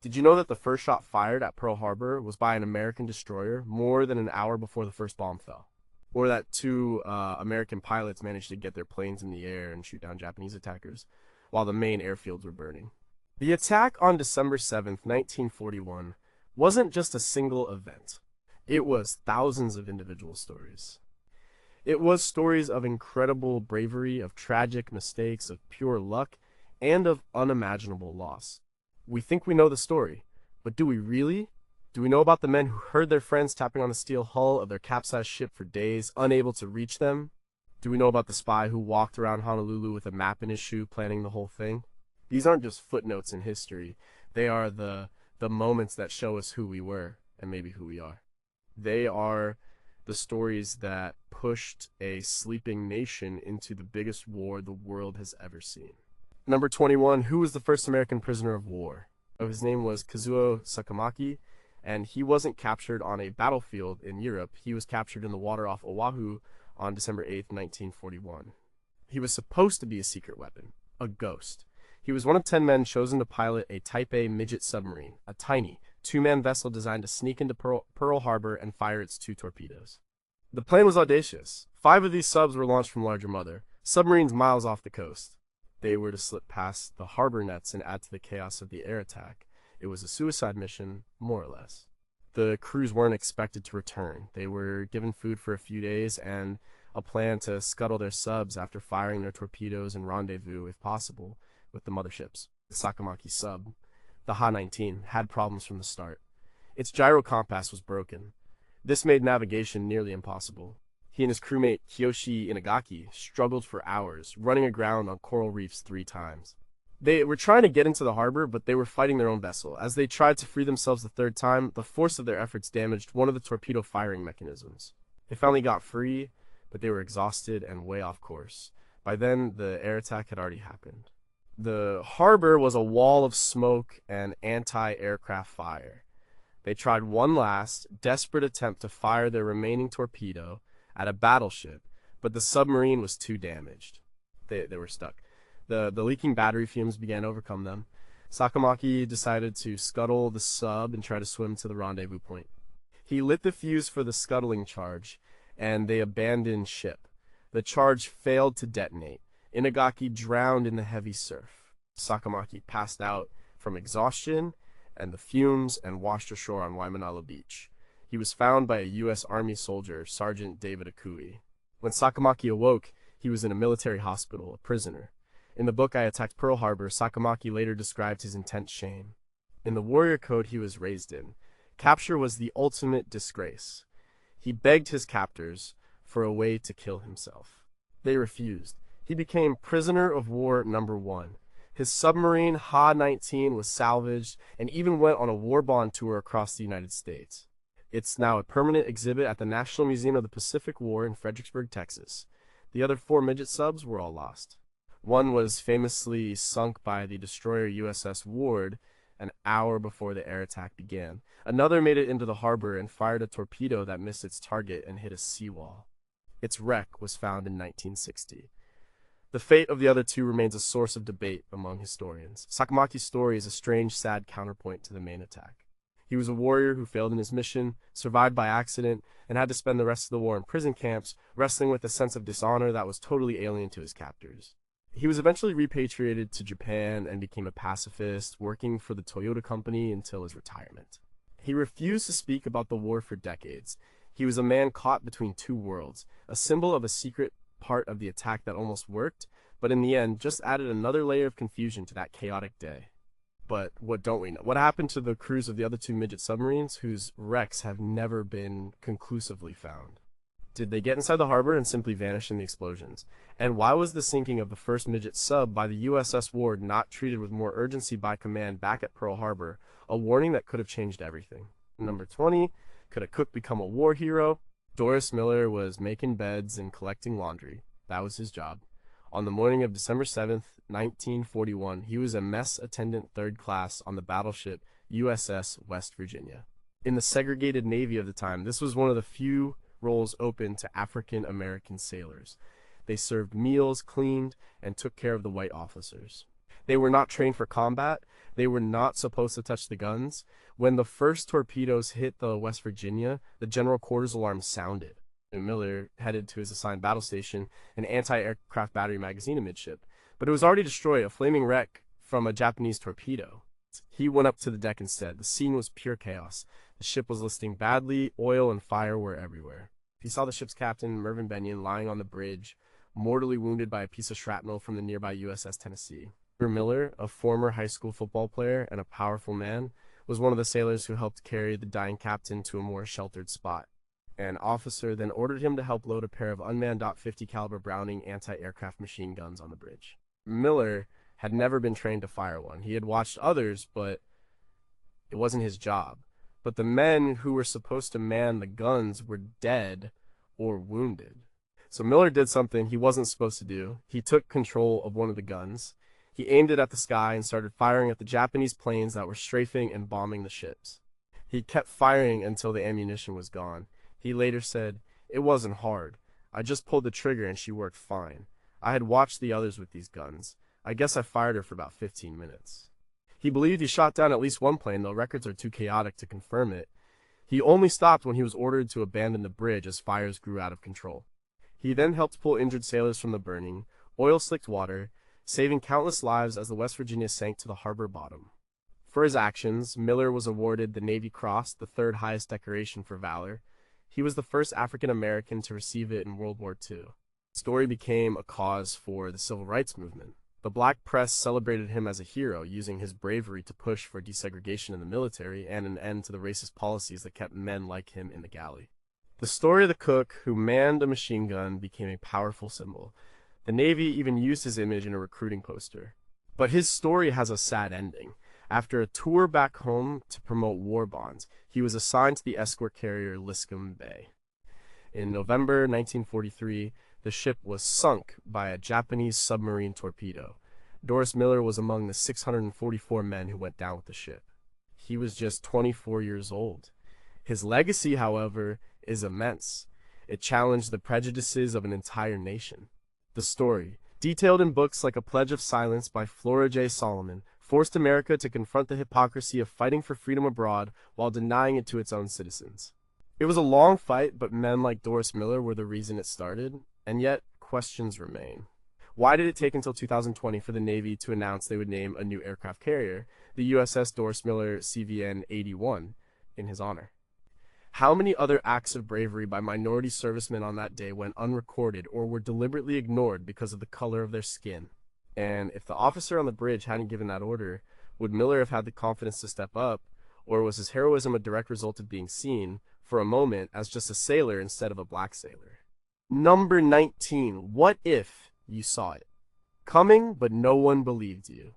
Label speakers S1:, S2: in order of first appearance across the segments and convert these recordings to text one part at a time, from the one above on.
S1: Did you know that the first shot fired at Pearl Harbor was by an American destroyer more than an hour before the first bomb fell? Or that two American pilots managed to get their planes in the air and shoot down Japanese attackers while the main airfields were burning? The attack on December 7th, 1941 wasn't just a single event. It was thousands of individual stories. It was stories of incredible bravery, of tragic mistakes, of pure luck, and of unimaginable loss. We think we know the story, but do we really? Do we know about the men who heard their friends tapping on the steel hull of their capsized ship for days, unable to reach them? Do we know about the spy who walked around Honolulu with a map in his shoe planning the whole thing? These aren't just footnotes in history. They are the moments that show us who we were and maybe who we are. They are the stories that pushed a sleeping nation into the biggest war the world has ever seen. Number 21, who was the first American prisoner of war? Oh, his name was Kazuo Sakamaki, and he wasn't captured on a battlefield in Europe. He was captured in the water off Oahu on December 8th, 1941. He was supposed to be a secret weapon, a ghost. He was one of 10 men chosen to pilot a Type A midget submarine, a tiny, two-man vessel designed to sneak into Pearl Harbor and fire its 2 torpedoes. The plan was audacious. 5 of these subs were launched from Larger Mother, submarines miles off the coast. They were to slip past the harbor nets and add to the chaos of the air attack. It was a suicide mission, more or less. The crews weren't expected to return. They were given food for a few days and a plan to scuttle their subs after firing their torpedoes and rendezvous, if possible, with the motherships. The Sakamaki sub, the Ha-19, had problems from the start. Its gyro compass was broken. This made navigation nearly impossible. He and his crewmate Kiyoshi Inagaki struggled for hours, running aground on coral reefs 3 times. They were trying to get into the harbor, but they were fighting their own vessel. As they tried to free themselves the 3rd time, the force of their efforts damaged one of the torpedo firing mechanisms. They finally got free, but they were exhausted and way off course. By then, the air attack had already happened. The harbor was a wall of smoke and anti-aircraft fire. They tried one last, desperate attempt to fire their remaining torpedo at a battleship, but the submarine was too damaged. They were stuck. The leaking battery fumes began to overcome them. Sakamaki decided to scuttle the sub and try to swim to the rendezvous point. He lit the fuse for the scuttling charge, and they abandoned ship. The charge failed to detonate. Inagaki drowned in the heavy surf. Sakamaki passed out from exhaustion and the fumes and washed ashore on Waimanalo Beach. He was found by a U.S. Army soldier, Sergeant David Akui. When Sakamaki awoke, he was in a military hospital, a prisoner. In the book I Attacked Pearl Harbor, Sakamaki later described his intense shame. In the warrior code he was raised in, capture was the ultimate disgrace. He begged his captors for a way to kill himself. They refused. He became prisoner of war number 1. His submarine, Ha-19, was salvaged and even went on a war bond tour across the United States. It's now a permanent exhibit at the National Museum of the Pacific War in Fredericksburg, Texas. The other 4 midget subs were all lost. One was famously sunk by the destroyer USS Ward an hour before the air attack began. Another made it into the harbor and fired a torpedo that missed its target and hit a seawall. Its wreck was found in 1960. The fate of the other 2 remains a source of debate among historians. Sakamaki's story is a strange, sad counterpoint to the main attack. He was a warrior who failed in his mission, survived by accident, and had to spend the rest of the war in prison camps, wrestling with a sense of dishonor that was totally alien to his captors. He was eventually repatriated to Japan and became a pacifist, working for the Toyota company until his retirement. He refused to speak about the war for decades. He was a man caught between 2 worlds, a symbol of a secret part of the attack that almost worked, but in the end just added another layer of confusion to that chaotic day. But what don't we know? What happened to the crews of the other 2 midget submarines whose wrecks have never been conclusively found? Did they get inside the harbor and simply vanish in the explosions? And why was the sinking of the first midget sub by the USS Ward not treated with more urgency by command back at Pearl Harbor, a warning that could have changed everything? Number 20, could a cook become a war hero? Doris Miller was making beds and collecting laundry. That was his job. On the morning of December 7th, 1941, he was a mess attendant 3rd class on the battleship USS West Virginia. In the segregated Navy of the time, this was one of the few roles open to African American sailors. They served meals, cleaned, and took care of the white officers. They were not trained for combat. They were not supposed to touch the guns. When the first torpedoes hit the West Virginia, the general quarters alarm sounded. Miller headed to his assigned battle station, an anti-aircraft battery magazine amidship, but it was already destroyed, a flaming wreck from a Japanese torpedo. He went up to the deck instead. The scene was pure chaos. The ship was listing badly, oil and fire were everywhere. He saw the ship's captain, Mervyn Benyon, lying on the bridge, mortally wounded by a piece of shrapnel from the nearby USS Tennessee. Miller, a former high school football player and a powerful man, was one of the sailors who helped carry the dying captain to a more sheltered spot. An officer then ordered him to help load a pair of unmanned .50 caliber Browning anti-aircraft machine guns on the bridge. Miller had never been trained to fire one. He had watched others, but it wasn't his job. But the men who were supposed to man the guns were dead or wounded. So Miller did something he wasn't supposed to do. He took control of one of the guns. He aimed it at the sky and started firing at the Japanese planes that were strafing and bombing the ships. He kept firing until the ammunition was gone. He later said, "It wasn't hard. I just pulled the trigger and she worked fine. I had watched the others with these guns. I guess I fired her for about 15 minutes. He believed he shot down at least one plane, though records are too chaotic to confirm it. He only stopped when he was ordered to abandon the bridge as fires grew out of control. He then helped pull injured sailors from the burning, oil-slicked water, saving countless lives as the West Virginia sank to the harbor bottom. For his actions, Miller was awarded the Navy Cross, the third highest decoration for valor. He was the first African American to receive it in World War II. The story became a cause for the civil rights movement. The black press celebrated him as a hero, using his bravery to push for desegregation in the military and an end to the racist policies that kept men like him in the galley. The story of the cook who manned a machine gun became a powerful symbol. The Navy even used his image in a recruiting poster. But his story has a sad ending. After a tour back home to promote war bonds, he was assigned to the escort carrier Liscum Bay. In November 1943, the ship was sunk by a Japanese submarine torpedo. Doris Miller was among the 644 men who went down with the ship. He was just 24 years old. His legacy, however, is immense. It challenged the prejudices of an entire nation. The story, detailed in books like A Pledge of Silence by Flora J. Solomon, forced America to confront the hypocrisy of fighting for freedom abroad while denying it to its own citizens. It was a long fight, but men like Doris Miller were the reason it started, and yet questions remain. Why did it take until 2020 for the Navy to announce they would name a new aircraft carrier, the USS Doris Miller CVN-81, in his honor? How many other acts of bravery by minority servicemen on that day went unrecorded or were deliberately ignored because of the color of their skin? And if the officer on the bridge hadn't given that order, would Miller have had the confidence to step up, or was his heroism a direct result of being seen, for a moment, as just a sailor instead of a black sailor? Number 19. What if you saw it coming, but no one believed you?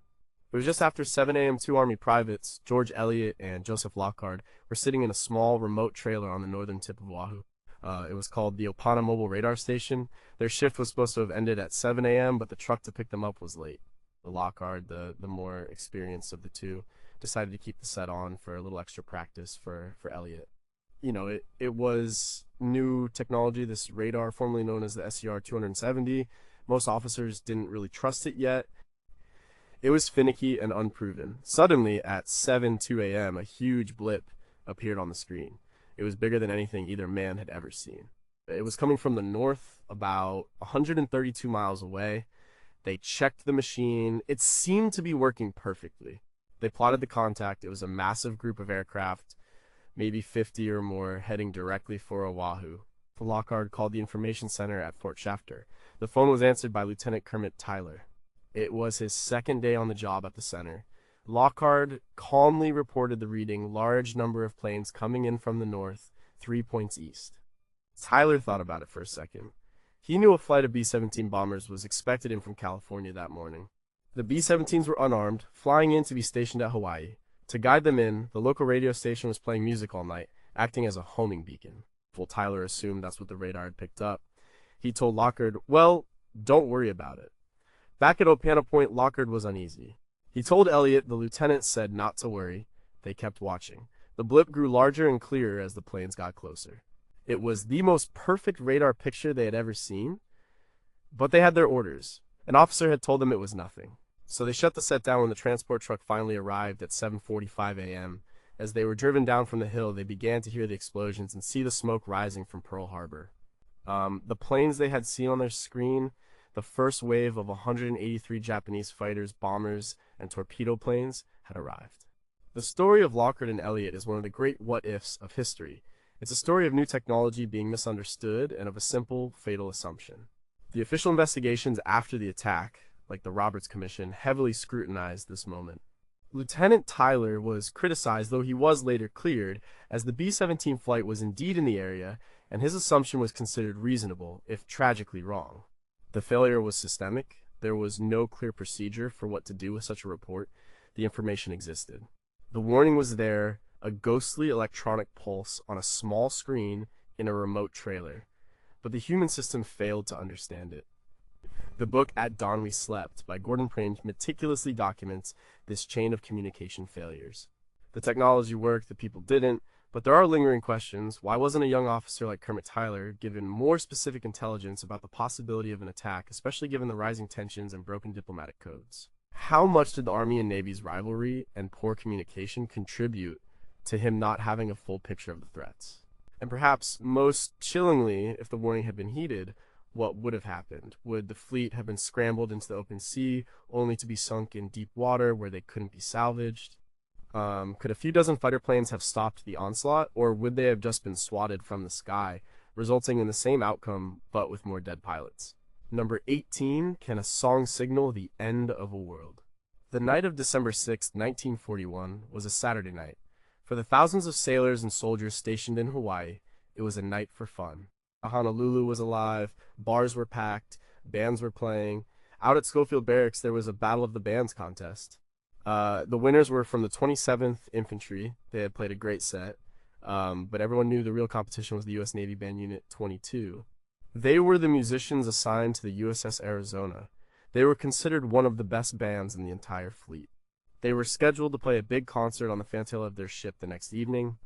S1: It was just after 7 a.m. Two Army privates, George Elliott and Joseph Lockhart, were sitting in a small, remote trailer on the northern tip of Oahu. It was called the Opana Mobile Radar Station. Their shift was supposed to have ended at 7 a.m., but the truck to pick them up was late. The Lockhart, the more experienced of the two, decided to keep the set on for a little extra practice for Elliott. You know, it was new technology, this radar, formerly known as the SCR-270. Most officers didn't really trust it yet. It was finicky and unproven. Suddenly, at 7:02 a.m., a huge blip appeared on the screen. It was bigger than anything either man had ever seen. It was coming from the north, about 132 miles away. They checked the machine. It seemed to be working perfectly. They plotted the contact. It was a massive group of aircraft, maybe 50 or more, heading directly for Oahu. Lockhart called the information center at Fort Shafter. The phone was answered by Lieutenant Kermit Tyler. It was his second day on the job at the center. Lockhart calmly reported the reading, large number of planes coming in from the north, 3 points east. Tyler thought about it for a second. He knew a flight of B-17 bombers was expected in from California that morning. The B-17s were unarmed, flying in to be stationed at Hawaii. To guide them in, the local radio station was playing music all night, acting as a homing beacon. Well, Tyler assumed that's what the radar had picked up. He told Lockhart, "Well, don't worry about it." Back at Opana Point, Lockhart was uneasy. He told Elliott the lieutenant said not to worry. They kept watching. The blip grew larger and clearer as the planes got closer. It was the most perfect radar picture they had ever seen, but they had their orders. An officer had told them it was nothing. So they shut the set down when the transport truck finally arrived at 7:45 a.m. As they were driven down from the hill, they began to hear the explosions and see the smoke rising from Pearl Harbor. The planes they had seen on their screen, the first wave of 183 Japanese fighters, bombers, and torpedo planes, had arrived. The story of Lockhart and Elliott is one of the great what-ifs of history. It's a story of new technology being misunderstood and of a simple, fatal assumption. The official investigations after the attack, like the Roberts Commission, heavily scrutinized this moment. Lieutenant Tyler was criticized, though he was later cleared, as the B-17 flight was indeed in the area, and his assumption was considered reasonable, if tragically wrong. The failure was systemic. There was no clear procedure for what to do with such a report. The information existed. The warning was there, a ghostly electronic pulse on a small screen in a remote trailer, but the human system failed to understand it. The book At Dawn We Slept by Gordon Prange meticulously documents this chain of communication failures. The technology worked, the people didn't, but there are lingering questions. Why wasn't a young officer like Kermit Tyler given more specific intelligence about the possibility of an attack, especially given the rising tensions and broken diplomatic codes? How much did the Army and Navy's rivalry and poor communication contribute to him not having a full picture of the threats? And perhaps most chillingly, if the warning had been heeded, what would have happened? Would the fleet have been scrambled into the open sea, only to be sunk in deep water where they couldn't be salvaged? Could a few dozen fighter planes have stopped the onslaught, or would they have just been swatted from the sky, resulting in the same outcome, but with more dead pilots? Number 18, can a song signal the end of a world? The night of December 6, 1941, was a Saturday night. For the thousands of sailors and soldiers stationed in Hawaii, it was a night for fun. Honolulu was alive, bars were packed, bands were playing. Out at Schofield Barracks, there was a Battle of the Bands contest. The winners were from the 27th Infantry. They had played a great set, but everyone knew the real competition was the U.S. Navy Band Unit 22. They were the musicians assigned to the USS Arizona. They were considered one of the best bands in the entire fleet. They were scheduled to play a big concert on the fantail of their ship the next evening.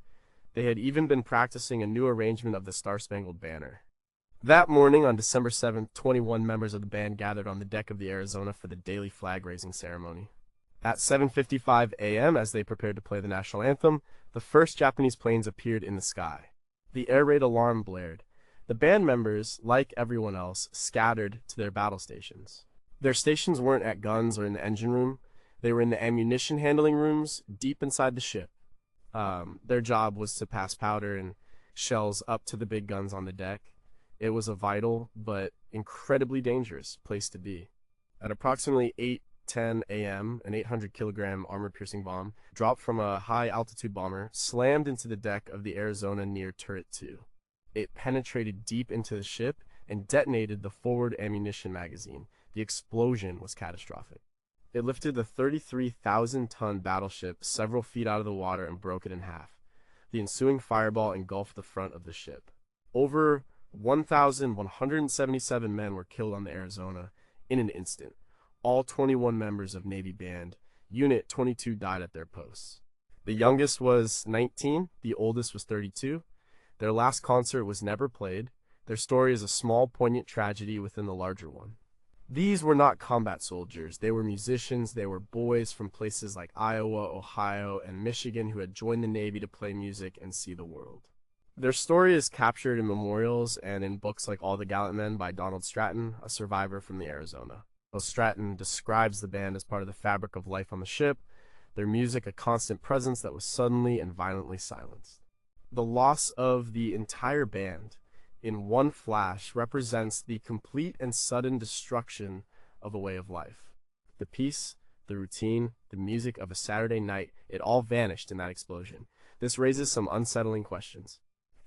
S1: They had even been practicing a new arrangement of the Star-Spangled Banner. That morning, on December 7th, 21 members of the band gathered on the deck of the Arizona for the daily flag-raising ceremony. At 7:55 a.m., as they prepared to play the national anthem, the first Japanese planes appeared in the sky. The air raid alarm blared. The band members, like everyone else, scattered to their battle stations. Their stations weren't at guns or in the engine room. They were in the ammunition handling rooms, deep inside the ship. Their job was to pass powder and shells up to the big guns on the deck. It was a vital, but incredibly dangerous place to be. At approximately 8:10 a.m., an 800-kilogram armor-piercing bomb, dropped from a high-altitude bomber, slammed into the deck of the Arizona near Turret 2. It penetrated deep into the ship and detonated the forward ammunition magazine. The explosion was catastrophic. It lifted the 33,000-ton battleship several feet out of the water and broke it in half. The ensuing fireball engulfed the front of the ship. Over 1,177 men were killed on the Arizona in an instant. All 21 members of Navy Band Unit 22 died at their posts. The youngest was 19, the oldest was 32. Their last concert was never played. Their story is a small, poignant tragedy within the larger one. These were not combat soldiers. They were musicians. They were boys from places like Iowa, Ohio, and Michigan who had joined the Navy to play music and see the world. Their story is captured in memorials and in books like All the Gallant Men by Donald Stratton, a survivor from the Arizona. Stratton describes the band as part of the fabric of life on the ship, their music a constant presence that was suddenly and violently silenced. The loss of the entire band in one flash represents the complete and sudden destruction of a way of life. The peace, the routine, the music of a Saturday night, it all vanished in that explosion. This raises some unsettling questions.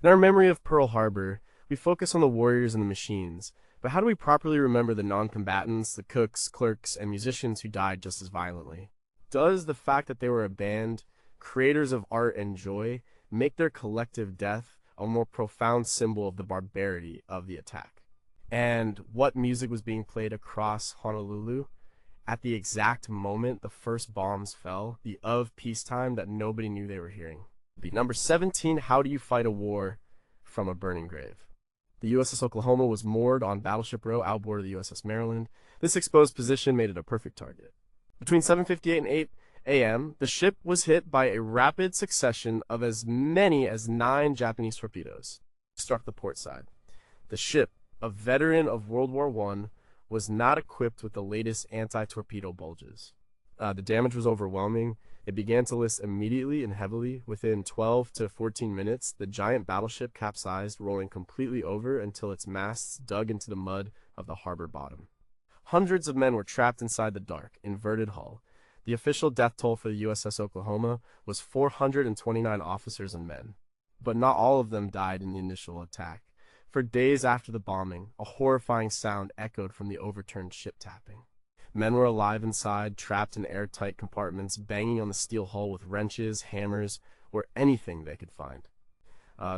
S1: In our memory of Pearl Harbor, we focus on the warriors and the machines, but how do we properly remember the non-combatants, the cooks, clerks, and musicians who died just as violently? Does the fact that they were a band, creators of art and joy, make their collective death a more profound symbol of the barbarity of the attack? And what music was being played across Honolulu at the exact moment the first bombs fell, the of peacetime that nobody knew they were hearing? Number 17, how do you fight a war from a burning grave? The USS Oklahoma was moored on Battleship Row outboard of the USS Maryland. This exposed position made it a perfect target. Between 7:58 and 8 a.m., the ship was hit by a rapid succession of as many as 9 Japanese torpedoes. Struck the port side. The ship, a veteran of World War I, was not equipped with the latest anti-torpedo bulges. The damage was overwhelming. It began to list immediately and heavily. Within 12 to 14 minutes, the giant battleship capsized, rolling completely over until its masts dug into the mud of the harbor bottom. Hundreds of men were trapped inside the dark, inverted hull. The official death toll for the USS Oklahoma was 429 officers and men. But not all of them died in the initial attack. For days after the bombing, a horrifying sound echoed from the overturned ship tapping. Men were alive inside, trapped in airtight compartments, banging on the steel hull with wrenches, hammers, or anything they could find.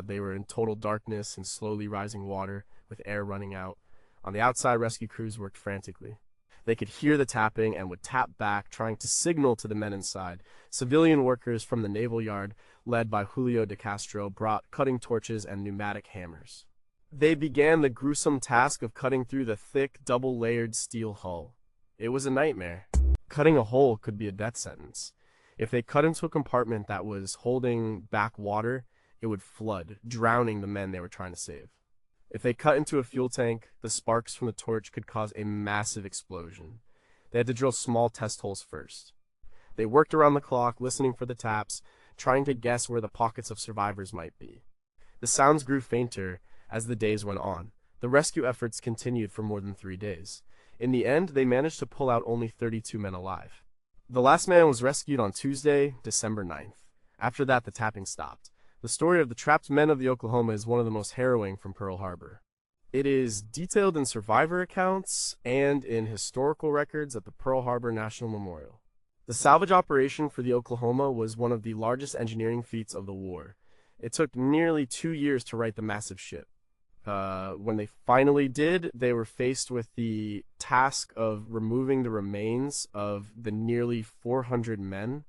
S1: They were in total darkness and slowly rising water, with air running out. On the outside, rescue crews worked frantically. They could hear the tapping and would tap back, trying to signal to the men inside. Civilian workers from the naval yard, led by Julio de Castro, brought cutting torches and pneumatic hammers. They began the gruesome task of cutting through the thick, double-layered steel hull. It was a nightmare. Cutting a hole could be a death sentence. If they cut into a compartment that was holding back water, it would flood, drowning the men they were trying to save. If they cut into a fuel tank, the sparks from the torch could cause a massive explosion. They had to drill small test holes first. They worked around the clock, listening for the taps, trying to guess where the pockets of survivors might be. The sounds grew fainter as the days went on. The rescue efforts continued for more than 3 days. In the end, they managed to pull out only 32 men alive. The last man was rescued on Tuesday, December 9th. After that, the tapping stopped. The story of the trapped men of the Oklahoma is one of the most harrowing from Pearl Harbor. It is detailed in survivor accounts and in historical records at the Pearl Harbor National Memorial. The salvage operation for the Oklahoma was one of the largest engineering feats of the war. It took nearly 2 years to right the massive ship. When they finally did, they were faced with the task of removing the remains of the nearly 400 men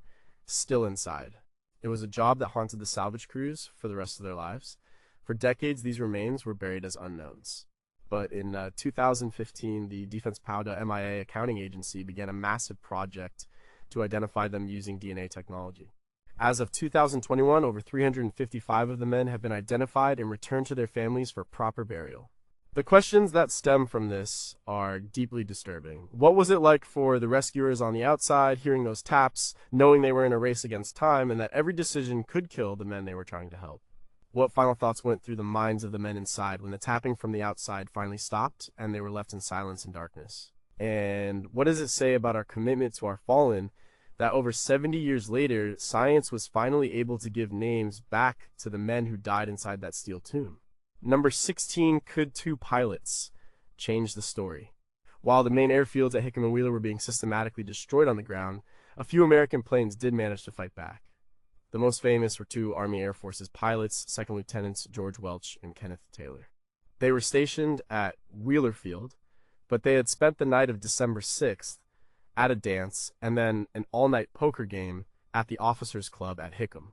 S1: still inside. It was a job that haunted the salvage crews for the rest of their lives. For decades, these remains were buried as unknowns. But in 2015, the Defense Powder MIA accounting agency began a massive project to identify them using DNA technology. As of 2021, over 355 of the men have been identified and returned to their families for proper burial. The questions that stem from this are deeply disturbing. What was it like for the rescuers on the outside, hearing those taps, knowing they were in a race against time, and that every decision could kill the men they were trying to help? What final thoughts went through the minds of the men inside when the tapping from the outside finally stopped and they were left in silence and darkness? And what does it say about our commitment to our fallen that over 70 years later, science was finally able to give names back to the men who died inside that steel tomb? Number 16 Could-2 pilots changed the story. While the main airfields at Hickam and Wheeler were being systematically destroyed on the ground, a few American planes did manage to fight back. The most famous were 2 Army Air Forces pilots, Second Lieutenants George Welch and Kenneth Taylor. They were stationed at Wheeler Field, but they had spent the night of December 6th at a dance and then an all-night poker game at the Officers Club at Hickam.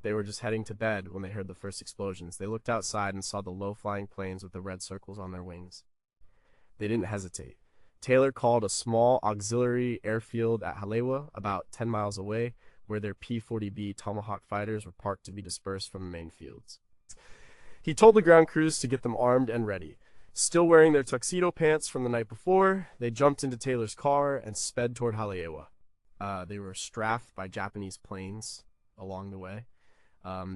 S1: They were just heading to bed when they heard the first explosions. They looked outside and saw the low-flying planes with the red circles on their wings. They didn't hesitate. Taylor called a small auxiliary airfield at Halewa, about 10 miles away, where their P-40B Tomahawk fighters were parked to be dispersed from the main fields. He told the ground crews to get them armed and ready. Still wearing their tuxedo pants from the night before, they jumped into Taylor's car and sped toward Halewa. They were strafed by Japanese planes along the way.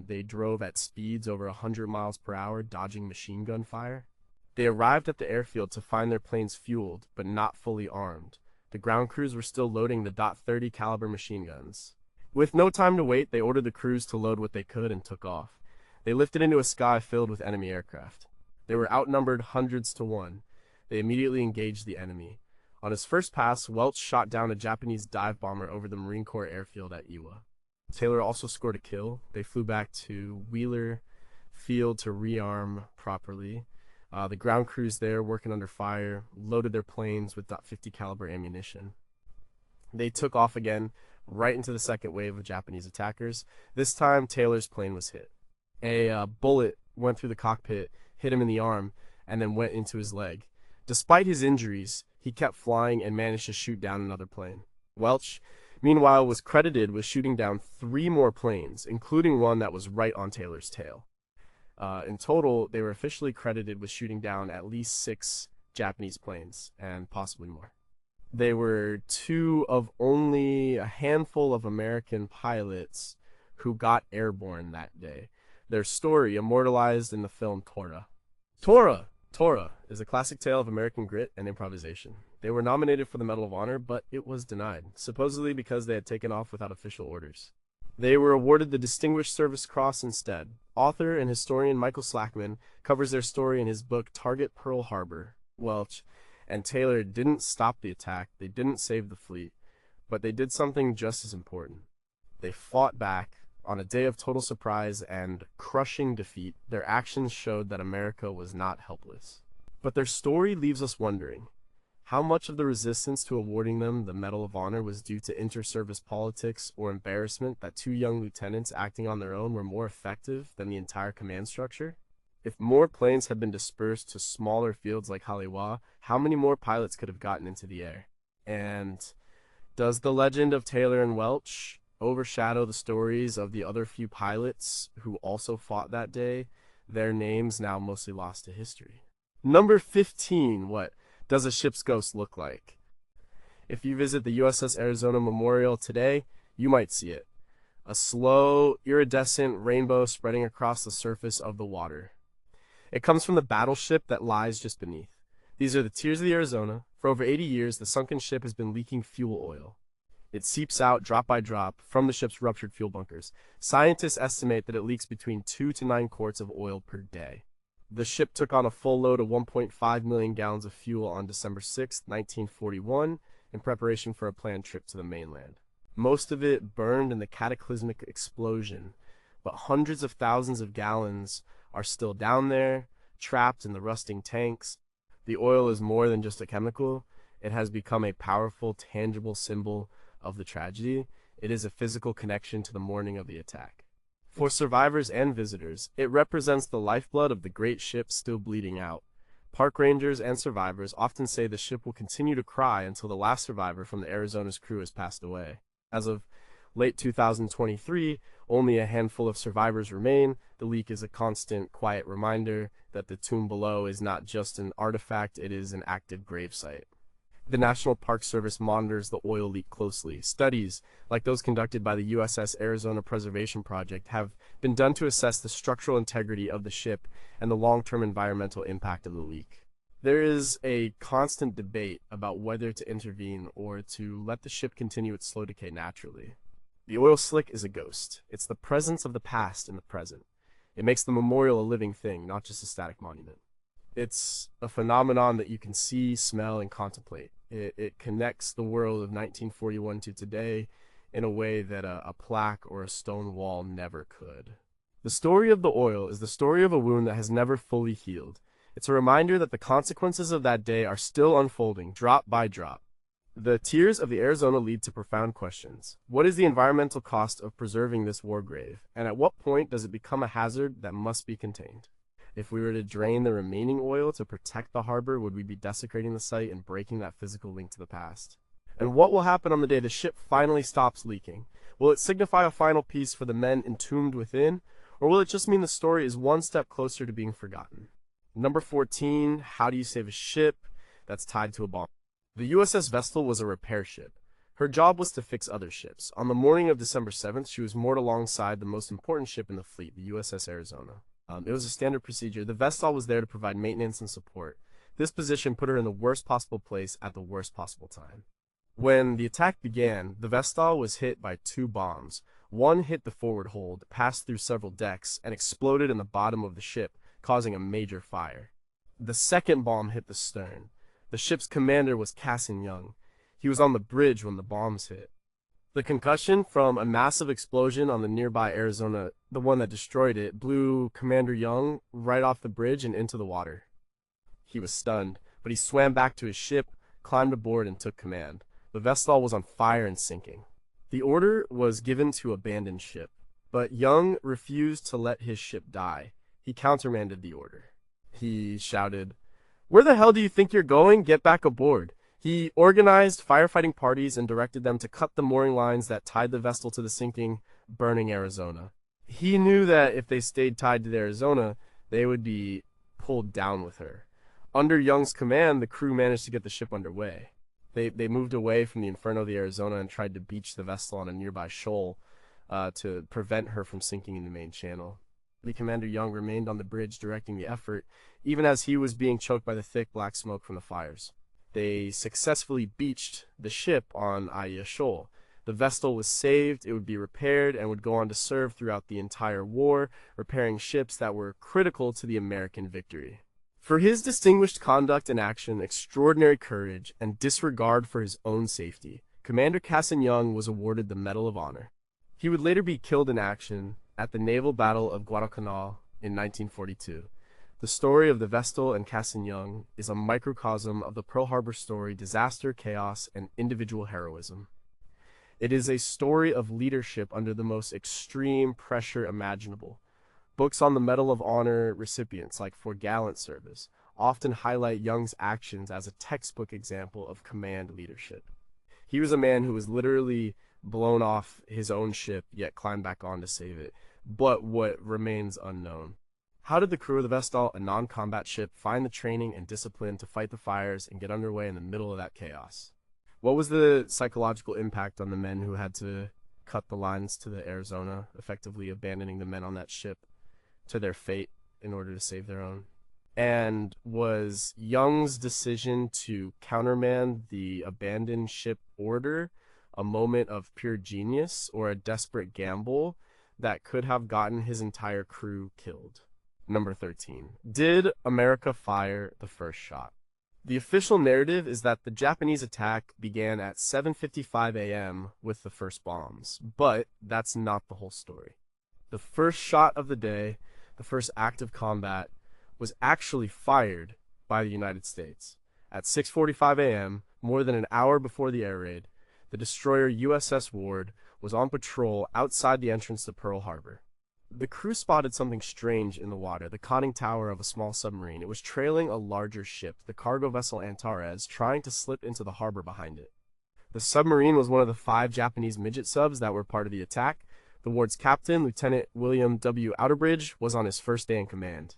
S1: They drove at speeds over 100 miles per hour, dodging machine gun fire. They arrived at the airfield to find their planes fueled, but not fully armed. The ground crews were still loading the .30 caliber machine guns. With no time to wait, they ordered the crews to load what they could and took off. They lifted into a sky filled with enemy aircraft. They were outnumbered hundreds to one. They immediately engaged the enemy. On his first pass, Welch shot down a Japanese dive bomber over the Marine Corps airfield at Iwo. Taylor also scored a kill. They flew back to Wheeler Field to rearm properly. The ground crews there, working under fire, loaded their planes with .50 caliber ammunition. They took off again, right into the second wave of Japanese attackers. This time, Taylor's plane was hit. A bullet went through the cockpit, hit him in the arm, and then went into his leg. Despite his injuries, he kept flying and managed to shoot down another plane. Welch, meanwhile, was credited with shooting down 3 more planes, including one that was right on Taylor's tail. In total, they were officially credited with shooting down at least 6 Japanese planes, and possibly more. They were 2 of only a handful of American pilots who got airborne that day. Their story immortalized in the film Tora. Tora is a classic tale of American grit and improvisation. They were nominated for the Medal of Honor, but it was denied, supposedly because they had taken off without official orders. They were awarded the Distinguished Service Cross instead. Author and historian Michael Slackman covers their story in his book Target Pearl Harbor. Welch and Taylor didn't stop the attack, they didn't save the fleet, but they did something just as important. They fought back. On a day of total surprise and crushing defeat, their actions showed that America was not helpless. But their story leaves us wondering, how much of the resistance to awarding them the Medal of Honor was due to inter-service politics or embarrassment that 2 young lieutenants acting on their own were more effective than the entire command structure? If more planes had been dispersed to smaller fields like Haliwa, how many more pilots could have gotten into the air? And does the legend of Taylor and Welch overshadow the stories of the other few pilots who also fought that day, their names now mostly lost to history? Number 15, what does a ship's ghost look like? If you visit the USS Arizona Memorial today, you might see it. A slow, iridescent rainbow spreading across the surface of the water. It comes from the battleship that lies just beneath. These are the tears of the Arizona. For over 80 years, the sunken ship has been leaking fuel oil. It seeps out drop by drop from the ship's ruptured fuel bunkers. Scientists estimate that it leaks between 2 to 9 quarts of oil per day. The ship took on a full load of 1.5 million gallons of fuel on December 6, 1941, in preparation for a planned trip to the mainland. Most of it burned in the cataclysmic explosion, but hundreds of thousands of gallons are still down there, trapped in the rusting tanks. The oil is more than just a chemical. It has become a powerful, tangible symbol of the tragedy. It is a physical connection to the morning of the attack. For survivors and visitors, it represents the lifeblood of the great ship still bleeding out. Park rangers and survivors often say the ship will continue to cry until the last survivor from the Arizona's crew has passed away. As of late 2023, only a handful of survivors remain. The leak is a constant, quiet reminder that the tomb below is not just an artifact, it is an active gravesite. The National Park Service monitors the oil leak closely. Studies, like those conducted by the USS Arizona Preservation Project, have been done to assess the structural integrity of the ship and the long-term environmental impact of the leak. There is a constant debate about whether to intervene or to let the ship continue its slow decay naturally. The oil slick is a ghost. It's the presence of the past in the present. It makes the memorial a living thing, not just a static monument. It's a phenomenon that you can see, smell, and contemplate. It connects the world of 1941 to today in a way that a plaque or a stone wall never could. The story of the oil is the story of a wound that has never fully healed. It's a reminder that the consequences of that day are still unfolding, drop by drop. The tears of the Arizona lead to profound questions. What is the environmental cost of preserving this war grave? And at what point does it become a hazard that must be contained? If we were to drain the remaining oil to protect the harbor, would we be desecrating the site and breaking that physical link to the past? And what will happen on the day the ship finally stops leaking? Will it signify a final peace for the men entombed within, or will it just mean the story is one step closer to being forgotten? Number 14, how do you save a ship that's tied to a bomb? The USS Vestal was a repair ship. Her job was to fix other ships. On the morning of December 7th, she was moored alongside the most important ship in the fleet, the USS Arizona. It was a standard procedure. The Vestal was there to provide maintenance and support. This position put her in the worst possible place at the worst possible time. When the attack began, the Vestal was hit by 2 bombs. One hit the forward hold, passed through several decks, and exploded in the bottom of the ship, causing a major fire. The second bomb hit the stern. The ship's commander was Cassin Young. He was on the bridge when the bombs hit. The concussion from a massive explosion on the nearby Arizona, the one that destroyed it, blew Commander Young right off the bridge and into the water. He was stunned, but he swam back to his ship, climbed aboard, and took command. The Vestal was on fire and sinking. The order was given to abandon ship, but Young refused to let his ship die. He countermanded the order. He shouted, "Where the hell do you think you're going? Get back aboard." He organized firefighting parties and directed them to cut the mooring lines that tied the vessel to the sinking, burning Arizona. He knew that if they stayed tied to the Arizona, they would be pulled down with her. Under Young's command, the crew managed to get the ship underway. They moved away from the inferno of the Arizona and tried to beach the vessel on a nearby shoal to prevent her from sinking in the main channel. The Commander Young remained on the bridge directing the effort, even as he was being choked by the thick black smoke from the fires. They successfully beached the ship on Aya Shoal. The vessel was saved, it would be repaired, and would go on to serve throughout the entire war, repairing ships that were critical to the American victory. For his distinguished conduct and action, extraordinary courage, and disregard for his own safety, Commander Cassin Young was awarded the Medal of Honor. He would later be killed in action at the naval battle of Guadalcanal in 1942. The story of the Vestal and Cassin Young is a microcosm of the Pearl Harbor story, disaster, chaos, and individual heroism. It is a story of leadership under the most extreme pressure imaginable. Books on the Medal of Honor recipients, like For Gallant Service, often highlight Young's actions as a textbook example of command leadership. He was a man who was literally blown off his own ship, yet climbed back on to save it. But what remains unknown. How did the crew of the Vestal, a non-combat ship, find the training and discipline to fight the fires and get underway in the middle of that chaos? What was the psychological impact on the men who had to cut the lines to the Arizona, effectively abandoning the men on that ship to their fate in order to save their own? And was Young's decision to countermand the abandoned ship order a moment of pure genius or a desperate gamble that could have gotten his entire crew killed? Number 13. Did America fire the first shot? The official narrative is that the Japanese attack began at 7:55 a.m. with the first bombs, but that's not the whole story. The first shot of the day, the first act of combat, was actually fired by the United States. At 6:45 a.m., more than an hour before the air raid, the destroyer USS Ward was on patrol outside the entrance to Pearl Harbor. The crew spotted something strange in the water, the conning tower of a small submarine. It was trailing a larger ship, the cargo vessel Antares, trying to slip into the harbor behind it. The submarine was one of the 5 Japanese midget subs that were part of the attack. The Ward's captain, Lieutenant William W. Outerbridge, was on his first day in command.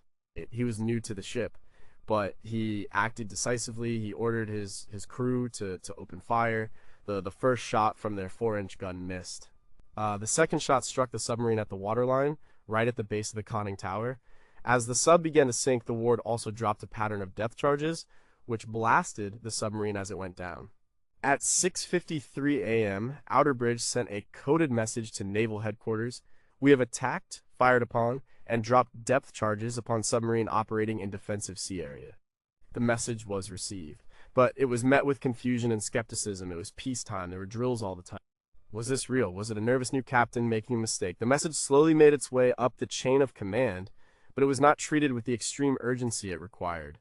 S1: He was new to the ship, but he acted decisively. He ordered his crew to open fire. The first shot from their 4-inch gun missed. The second shot struck the submarine at the waterline, right at the base of the conning tower. As the sub began to sink, the Ward also dropped a pattern of depth charges, which blasted the submarine as it went down. At 6:53 a.m., Outerbridge sent a coded message to Naval Headquarters. We have attacked, fired upon, and dropped depth charges upon submarine operating in defensive sea area. The message was received, but it was met with confusion and skepticism. It was peacetime. There were drills all the time. Was this real? Was it a nervous new captain making a mistake? The message slowly made its way up the chain of command, but it was not treated with the extreme urgency it required.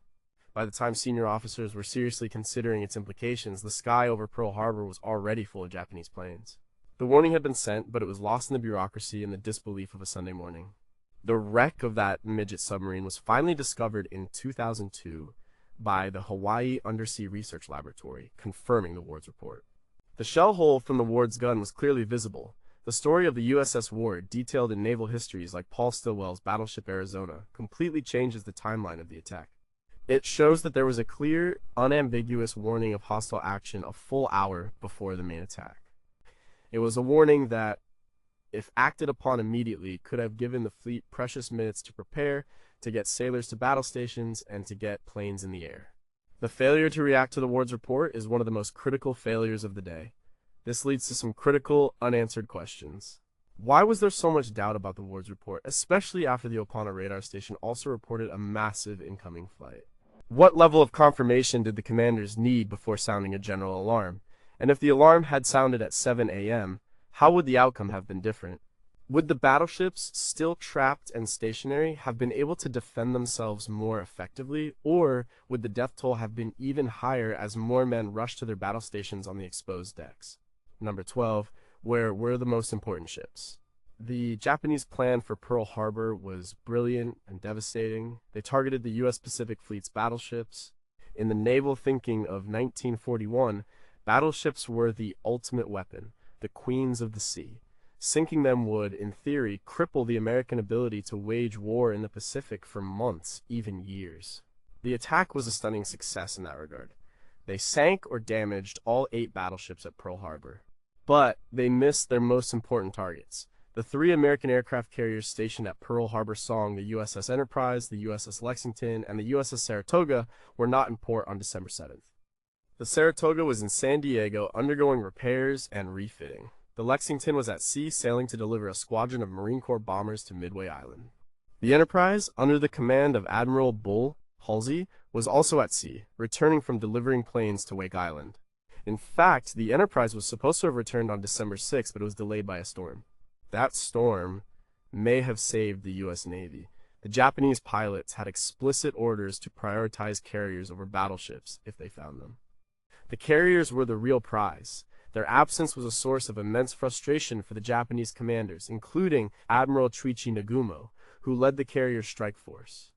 S1: By the time senior officers were seriously considering its implications, the sky over Pearl Harbor was already full of Japanese planes. The warning had been sent, but it was lost in the bureaucracy and the disbelief of a Sunday morning. The wreck of that midget submarine was finally discovered in 2002 by the Hawaii Undersea Research Laboratory, confirming the Ward's report. The shell hole from the Ward's gun was clearly visible. The story of the USS Ward, detailed in naval histories like Paul Stilwell's Battleship Arizona, completely changes the timeline of the attack. It shows that there was a clear, unambiguous warning of hostile action a full hour before the main attack. It was a warning that, if acted upon immediately, could have given the fleet precious minutes to prepare, to get sailors to battle stations, and to get planes in the air. The failure to react to the Ward's report is one of the most critical failures of the day. This leads to some critical, unanswered questions. Why was there so much doubt about the Ward's report, especially after the Opana radar station also reported a massive incoming flight? What level of confirmation did the commanders need before sounding a general alarm? And if the alarm had sounded at 7 a.m., how would the outcome have been different? Would the battleships, still trapped and stationary, have been able to defend themselves more effectively, or would the death toll have been even higher as more men rushed to their battle stations on the exposed decks? Number 12, where were the most important ships? The Japanese plan for Pearl Harbor was brilliant and devastating. They targeted the U.S. Pacific Fleet's battleships. In the naval thinking of 1941, battleships were the ultimate weapon, the queens of the sea. Sinking them would, in theory, cripple the American ability to wage war in the Pacific for months, even years. The attack was a stunning success in that regard. They sank or damaged all 8 battleships at Pearl Harbor. But they missed their most important targets. The 3 American aircraft carriers stationed at Pearl Harbor Song, the USS Enterprise, the USS Lexington, and the USS Saratoga, were not in port on December 7th. The Saratoga was in San Diego undergoing repairs and refitting. The Lexington was at sea sailing to deliver a squadron of Marine Corps bombers to Midway Island. The Enterprise, under the command of Admiral Bull Halsey, was also at sea, returning from delivering planes to Wake Island. In fact, the Enterprise was supposed to have returned on December 6th, but it was delayed by a storm. That storm may have saved the U.S. Navy. The Japanese pilots had explicit orders to prioritize carriers over battleships if they found them. The carriers were the real prize. Their absence was a source of immense frustration for the Japanese commanders, including Admiral Chuichi Nagumo, who led the carrier strike force.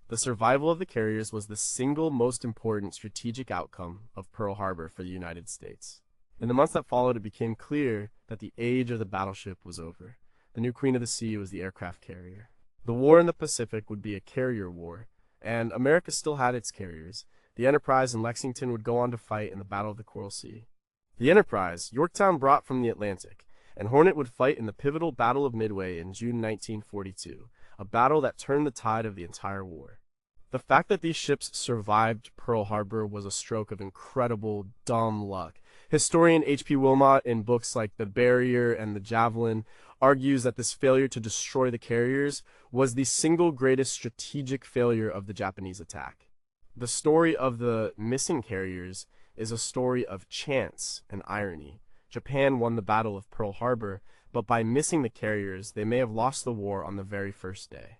S1: The survival of the carriers was the single most important strategic outcome of Pearl Harbor for the United States. In the months that followed, it became clear that the age of the battleship was over. The new queen of the sea was the aircraft carrier. The war in the Pacific would be a carrier war, and America still had its carriers. The Enterprise and Lexington would go on to fight in the Battle of the Coral Sea. The Enterprise, Yorktown brought from the Atlantic, and Hornet would fight in the pivotal Battle of Midway in June 1942, a battle that turned the tide of the entire war. The fact that these ships survived Pearl Harbor was a stroke of incredible, dumb luck. Historian H.P. Wilmot, in books like The Barrier and The Javelin, argues that this failure to destroy the carriers was the single greatest strategic failure of the Japanese attack. The story of the missing carriers is a story of chance and irony. Japan won the Battle of Pearl Harbor, but by missing the carriers, they may have lost the war on the very first day.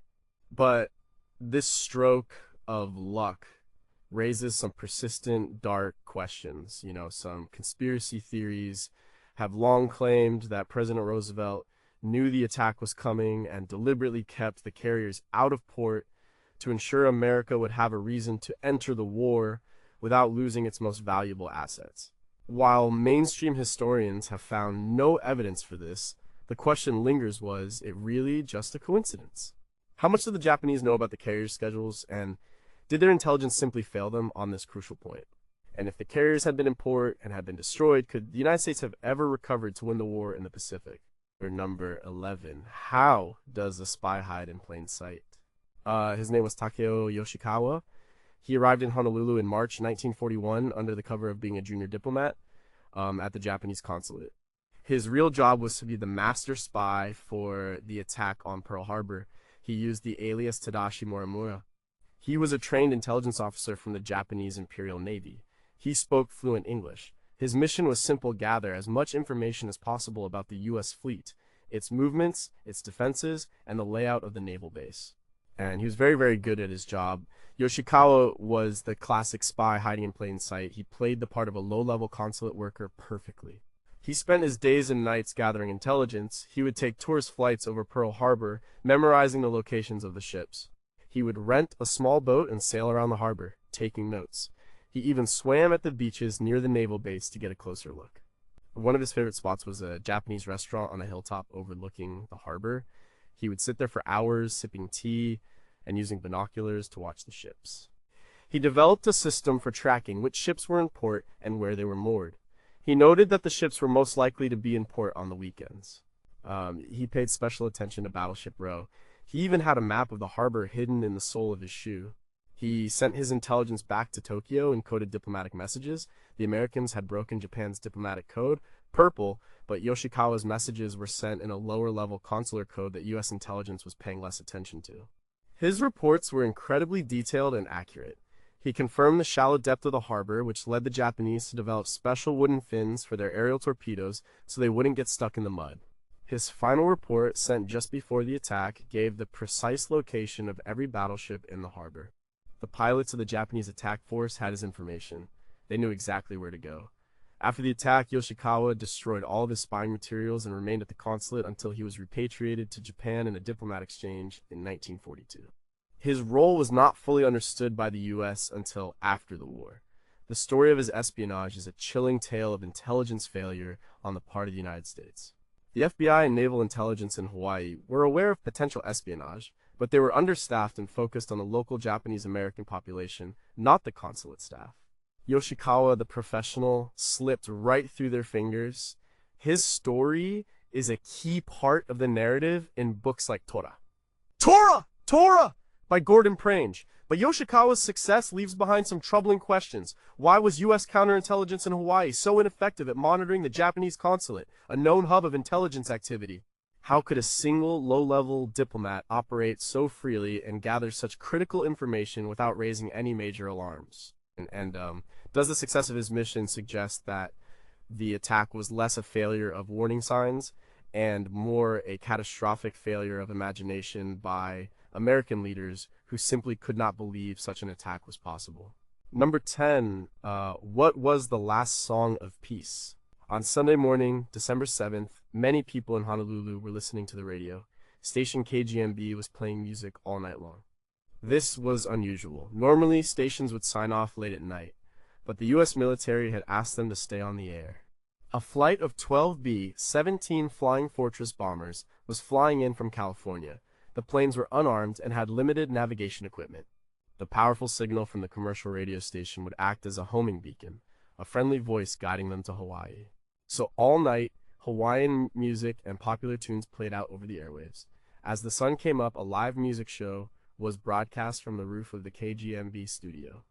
S1: But this stroke of luck raises some persistent, dark questions. Some conspiracy theories have long claimed that President Roosevelt knew the attack was coming and deliberately kept the carriers out of port to ensure America would have a reason to enter the war without losing its most valuable assets. While mainstream historians have found no evidence for this, the question lingers: was it really just a coincidence? How much did the Japanese know about the carrier schedules, and did their intelligence simply fail them on this crucial point? And if the carriers had been in port and had been destroyed, could the United States have ever recovered to win the war in the Pacific? Or number 11, how does a spy hide in plain sight? His name was Takeo Yoshikawa. He arrived in Honolulu in March 1941 under the cover of being a junior diplomat at the Japanese consulate. His real job was to be the master spy for the attack on Pearl Harbor. He used the alias Tadashi Morimura. He was a trained intelligence officer from the Japanese Imperial Navy. He spoke fluent English. His mission was simple: gather as much information as possible about the U.S. fleet, its movements, its defenses, and the layout of the naval base. And he was very, very good at his job. Yoshikawa was the classic spy hiding in plain sight. He played the part of a low-level consulate worker perfectly. He spent his days and nights gathering intelligence. He would take tourist flights over Pearl Harbor, memorizing the locations of the ships. He would rent a small boat and sail around the harbor, taking notes. He even swam at the beaches near the naval base to get a closer look. One of his favorite spots was a Japanese restaurant on a hilltop overlooking the harbor. He would sit there for hours, sipping tea and using binoculars to watch the ships. He developed a system for tracking which ships were in port and where they were moored. He noted that the ships were most likely to be in port on the weekends. He paid special attention to Battleship Row. He even had a map of the harbor hidden in the sole of his shoe. He sent his intelligence back to Tokyo and coded diplomatic messages. The Americans had broken Japan's diplomatic code, Purple, but Yoshikawa's messages were sent in a lower-level consular code that U.S. intelligence was paying less attention to. His reports were incredibly detailed and accurate. He confirmed the shallow depth of the harbor, which led the Japanese to develop special wooden fins for their aerial torpedoes so they wouldn't get stuck in the mud. His final report, sent just before the attack, gave the precise location of every battleship in the harbor. The pilots of the Japanese attack force had his information. They knew exactly where to go. After the attack, Yoshikawa destroyed all of his spying materials and remained at the consulate until he was repatriated to Japan in a diplomat exchange in 1942. His role was not fully understood by the US until after the war. The story of his espionage is a chilling tale of intelligence failure on the part of the United States. The FBI and Naval Intelligence in Hawaii were aware of potential espionage, but they were understaffed and focused on the local Japanese-American population, not the consulate staff. Yoshikawa, the professional, slipped right through their fingers. His story is a key part of the narrative in books like Tora! Tora! By Gordon Prange. But Yoshikawa's success leaves behind some troubling questions. Why was U.S. counterintelligence in Hawaii so ineffective at monitoring the Japanese consulate, a known hub of intelligence activity? How could a single low-level diplomat operate so freely and gather such critical information without raising any major alarms? Does the success of his mission suggest that the attack was less a failure of warning signs and more a catastrophic failure of imagination by American leaders who simply could not believe such an attack was possible? Number 10, what was the last song of peace? On Sunday morning, December 7th, many people in Honolulu were listening to the radio. Station KGMB was playing music all night long. This was unusual. Normally, stations would sign off late at night, but the U.S. military had asked them to stay on the air. A flight of 12 B-17 Flying Fortress bombers was flying in from California. The planes were unarmed and had limited navigation equipment. The powerful signal from the commercial radio station would act as a homing beacon, a friendly voice guiding them to Hawaii. So all night, Hawaiian music and popular tunes played out over the airwaves. As the sun came up, a live music show was broadcast from the roof of the KGMB studio.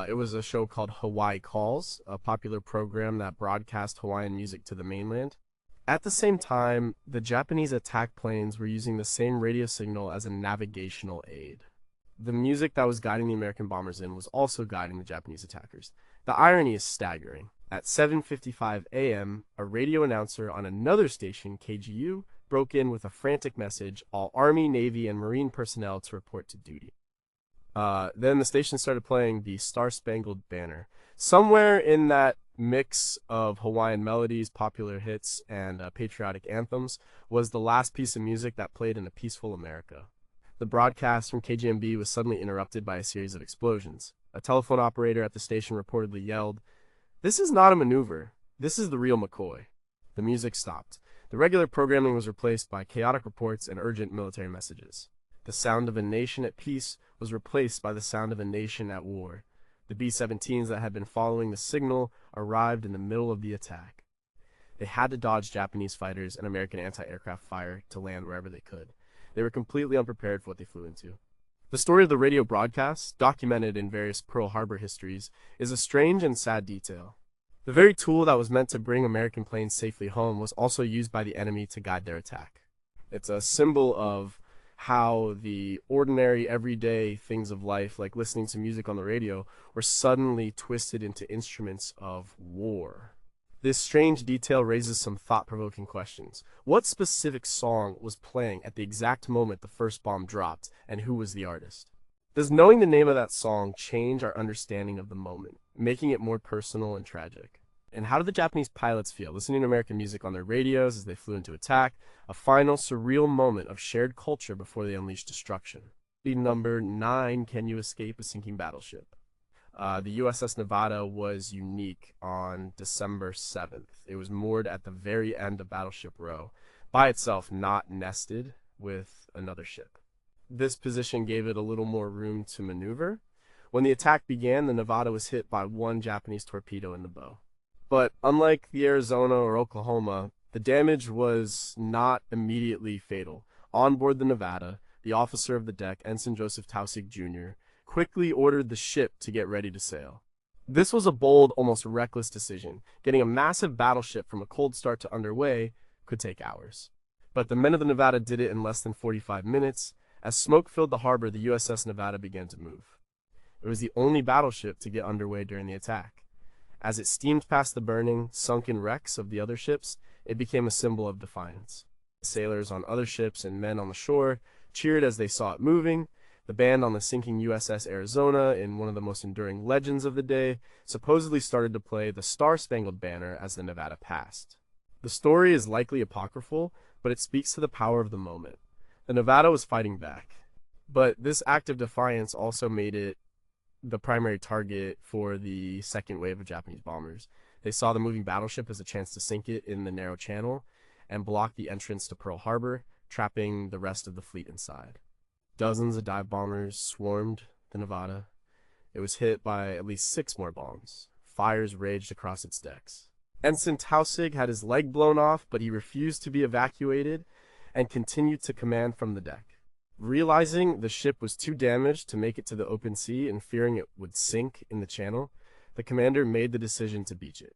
S1: It was a show called Hawaii Calls, a popular program that broadcast Hawaiian music to the mainland. At the same time, the Japanese attack planes were using the same radio signal as a navigational aid. The music that was guiding the American bombers in was also guiding the Japanese attackers. The irony is staggering. At 7:55 a.m., a radio announcer on another station, KGU, broke in with a frantic message, all Army, Navy, and Marine personnel to report to duty. Then the station started playing the Star-Spangled Banner. Somewhere in that mix of Hawaiian melodies, popular hits, and patriotic anthems was the last piece of music that played in a peaceful America. The broadcast from KGMB was suddenly interrupted by a series of explosions. A telephone operator at the station reportedly yelled, "This is not a maneuver. This is the real McCoy." The music stopped. The regular programming was replaced by chaotic reports and urgent military messages. The sound of a nation at peace was replaced by the sound of a nation at war. The B-17s that had been following the signal arrived in the middle of the attack. They had to dodge Japanese fighters and American anti-aircraft fire to land wherever they could. They were completely unprepared for what they flew into. The story of the radio broadcast, documented in various Pearl Harbor histories, is a strange and sad detail. The very tool that was meant to bring American planes safely home was also used by the enemy to guide their attack. It's a symbol of how the ordinary, everyday things of life, like listening to music on the radio, were suddenly twisted into instruments of war. This strange detail raises some thought-provoking questions. What specific song was playing at the exact moment the first bomb dropped, and who was the artist? Does knowing the name of that song change our understanding of the moment, making it more personal and tragic? And how did the Japanese pilots feel, listening to American music on their radios as they flew into attack, a final surreal moment of shared culture before they unleashed destruction? Number 9, can you escape a sinking battleship? The USS Nevada was unique on December 7th. It was moored at the very end of Battleship Row, by itself, not nested with another ship. This position gave it a little more room to maneuver. When the attack began, the Nevada was hit by one Japanese torpedo in the bow. But unlike the Arizona or Oklahoma, the damage was not immediately fatal. On board the Nevada, the officer of the deck, Ensign Joseph Tausig Jr., quickly ordered the ship to get ready to sail. This was a bold, almost reckless decision. Getting a massive battleship from a cold start to underway could take hours. But the men of the Nevada did it in less than 45 minutes. As smoke filled the harbor, the USS Nevada began to move. It was the only battleship to get underway during the attack. As it steamed past the burning, sunken wrecks of the other ships, it became a symbol of defiance. Sailors on other ships and men on the shore cheered as they saw it moving. The band on the sinking USS Arizona, in one of the most enduring legends of the day, supposedly started to play the Star-Spangled Banner as the Nevada passed. The story is likely apocryphal, but it speaks to the power of the moment. The Nevada was fighting back. But this act of defiance also made it the primary target for the second wave of Japanese bombers. They saw the moving battleship as a chance to sink it in the narrow channel and block the entrance to Pearl Harbor, trapping the rest of the fleet inside. Dozens of dive bombers swarmed the Nevada. It was hit by at least 6 more bombs. Fires raged across its decks. Ensign Tausig had his leg blown off, but he refused to be evacuated and continued to command from the deck. Realizing the ship was too damaged to make it to the open sea and fearing it would sink in the channel, the commander made the decision to beach it.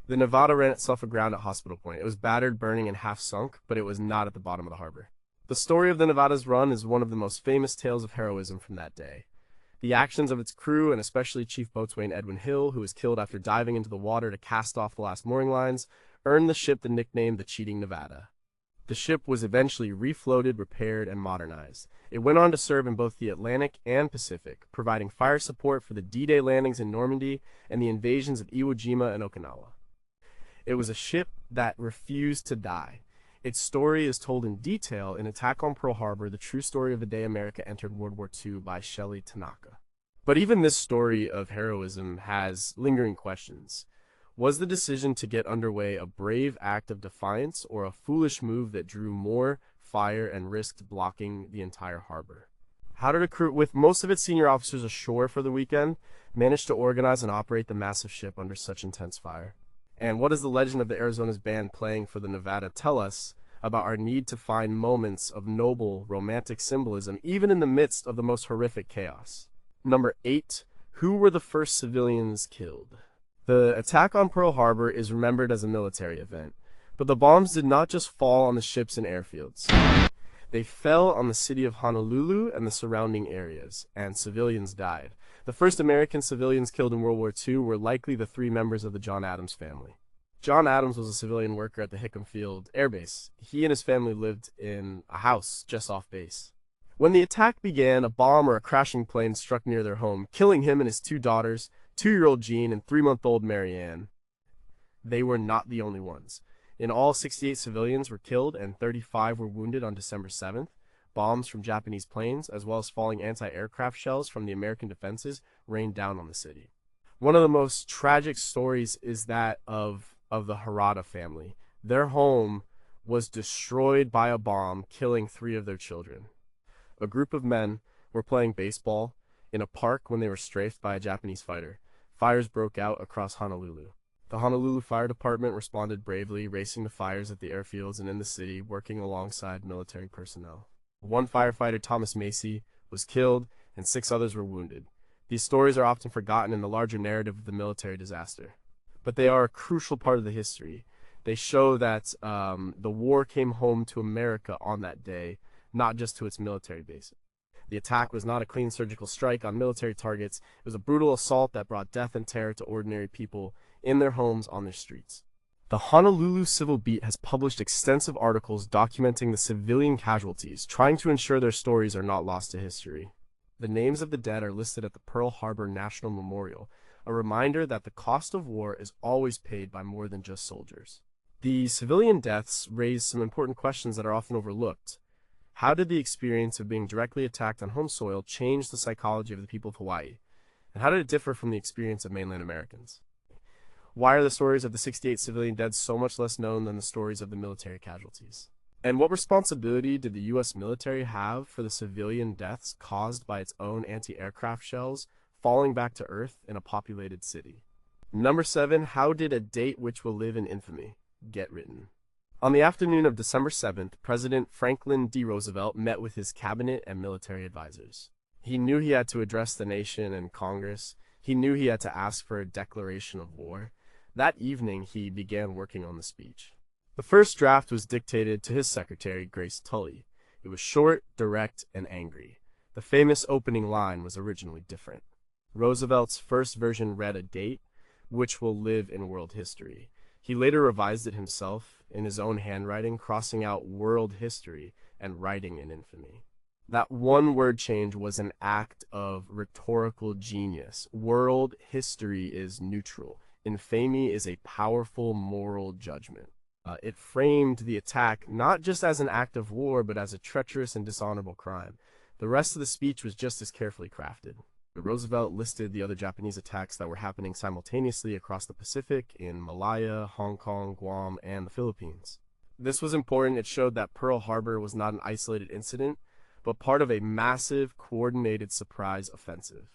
S1: The Nevada ran itself aground at Hospital Point. It was battered, burning, and half sunk, but it was not at the bottom of the harbor. The story of the Nevada's run is one of the most famous tales of heroism from that day. The actions of its crew, and especially Chief Boatswain Edwin Hill, who was killed after diving into the water to cast off the last mooring lines, earned the ship the nickname the Cheating Nevada. The ship was eventually refloated, repaired, and modernized. It went on to serve in both the Atlantic and Pacific, providing fire support for the D-Day landings in Normandy and the invasions of Iwo Jima and Okinawa. It was a ship that refused to die. Its story is told in detail in Attack on Pearl Harbor, The True Story of the Day America Entered World War II by Shelley Tanaka. But even this story of heroism has lingering questions. Was the decision to get underway a brave act of defiance or a foolish move that drew more fire and risked blocking the entire harbor? How did a crew, with most of its senior officers ashore for the weekend, manage to organize and operate the massive ship under such intense fire? And what does the legend of the Arizona's band playing for the Nevada tell us about our need to find moments of noble, romantic symbolism, even in the midst of the most horrific chaos? Number 8. Who were the first civilians killed? The attack on Pearl Harbor is remembered as a military event, but the bombs did not just fall on the ships and airfields. They fell on the city of Honolulu and the surrounding areas, and civilians died. The first American civilians killed in World War II were likely the 3 members of the John Adams family. John Adams was a civilian worker at the Hickam Field Air Base. He and his family lived in a house just off base. When the attack began, a bomb or a crashing plane struck near their home, killing him and his 2 daughters, 2-year-old Jean and 3-month-old Marianne. They were not the only ones. In all, 68 civilians were killed and 35 were wounded on December 7th. Bombs from Japanese planes, as well as falling anti-aircraft shells from the American defenses, rained down on the city. One of the most tragic stories is that of the Harada family. Their home was destroyed by a bomb, killing 3 of their children. A group of men were playing baseball in a park when they were strafed by a Japanese fighter. Fires broke out across Honolulu. The Honolulu Fire Department responded bravely, racing the fires at the airfields and in the city, working alongside military personnel. 1 firefighter, Thomas Macy, was killed and 6 others were wounded. These stories are often forgotten in the larger narrative of the military disaster, but they are a crucial part of the history. They show that the war came home to America on that day, not just to its military base. The attack was not a clean surgical strike on military targets. It was a brutal assault that brought death and terror to ordinary people in their homes, on their streets. The Honolulu Civil Beat has published extensive articles documenting the civilian casualties, trying to ensure their stories are not lost to history. The names of the dead are listed at the Pearl Harbor National Memorial, a reminder that the cost of war is always paid by more than just soldiers. The civilian deaths raise some important questions that are often overlooked. How did the experience of being directly attacked on home soil change the psychology of the people of Hawaii? And how did it differ from the experience of mainland Americans? Why are the stories of the 68 civilian dead so much less known than the stories of the military casualties? And what responsibility did the U.S. military have for the civilian deaths caused by its own anti-aircraft shells falling back to Earth in a populated city? Number 7, how did a date which will live in infamy get written? On the afternoon of December 7th, President Franklin D. Roosevelt met with his cabinet and military advisors. He knew he had to address the nation and Congress. He knew he had to ask for a declaration of war. That evening, he began working on the speech. The first draft was dictated to his secretary, Grace Tully. It was short, direct, and angry. The famous opening line was originally different. Roosevelt's first version read a date, which will live in world history. He later revised it himself in his own handwriting, crossing out world history and writing in infamy. That one word change was an act of rhetorical genius. World history is neutral. Infamy is a powerful moral judgment. It framed the attack not just as an act of war, but as a treacherous and dishonorable crime. The rest of the speech was just as carefully crafted. Roosevelt listed the other Japanese attacks that were happening simultaneously across the Pacific in Malaya, Hong Kong, Guam, and the Philippines. This was important. It showed that Pearl Harbor was not an isolated incident, but part of a massive, coordinated surprise offensive.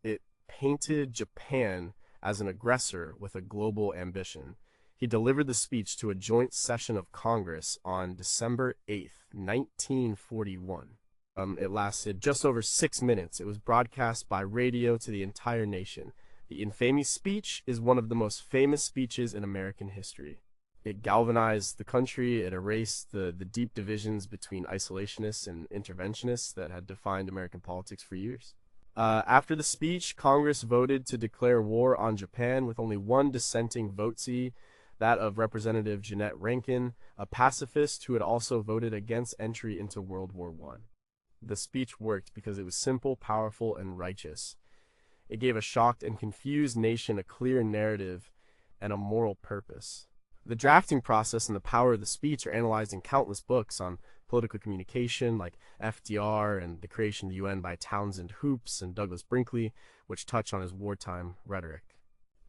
S1: It painted Japan as an aggressor with a global ambition. He delivered the speech to a joint session of Congress on December 8th, 1941. It lasted just over 6 minutes. It was broadcast by radio to the entire nation. The infamous speech is one of the most famous speeches in American history. It galvanized the country. It erased the deep divisions between isolationists and interventionists that had defined American politics for years. After the speech, Congress voted to declare war on Japan with only one dissenting vote, that of Representative Jeanette Rankin, a pacifist who had also voted against entry into World War I. The speech worked because it was simple, powerful, and righteous. It gave a shocked and confused nation a clear narrative and a moral purpose. The drafting process and the power of the speech are analyzed in countless books on political communication, like FDR and the Creation of the UN by Townsend Hoops and Douglas Brinkley, which touch on his wartime rhetoric.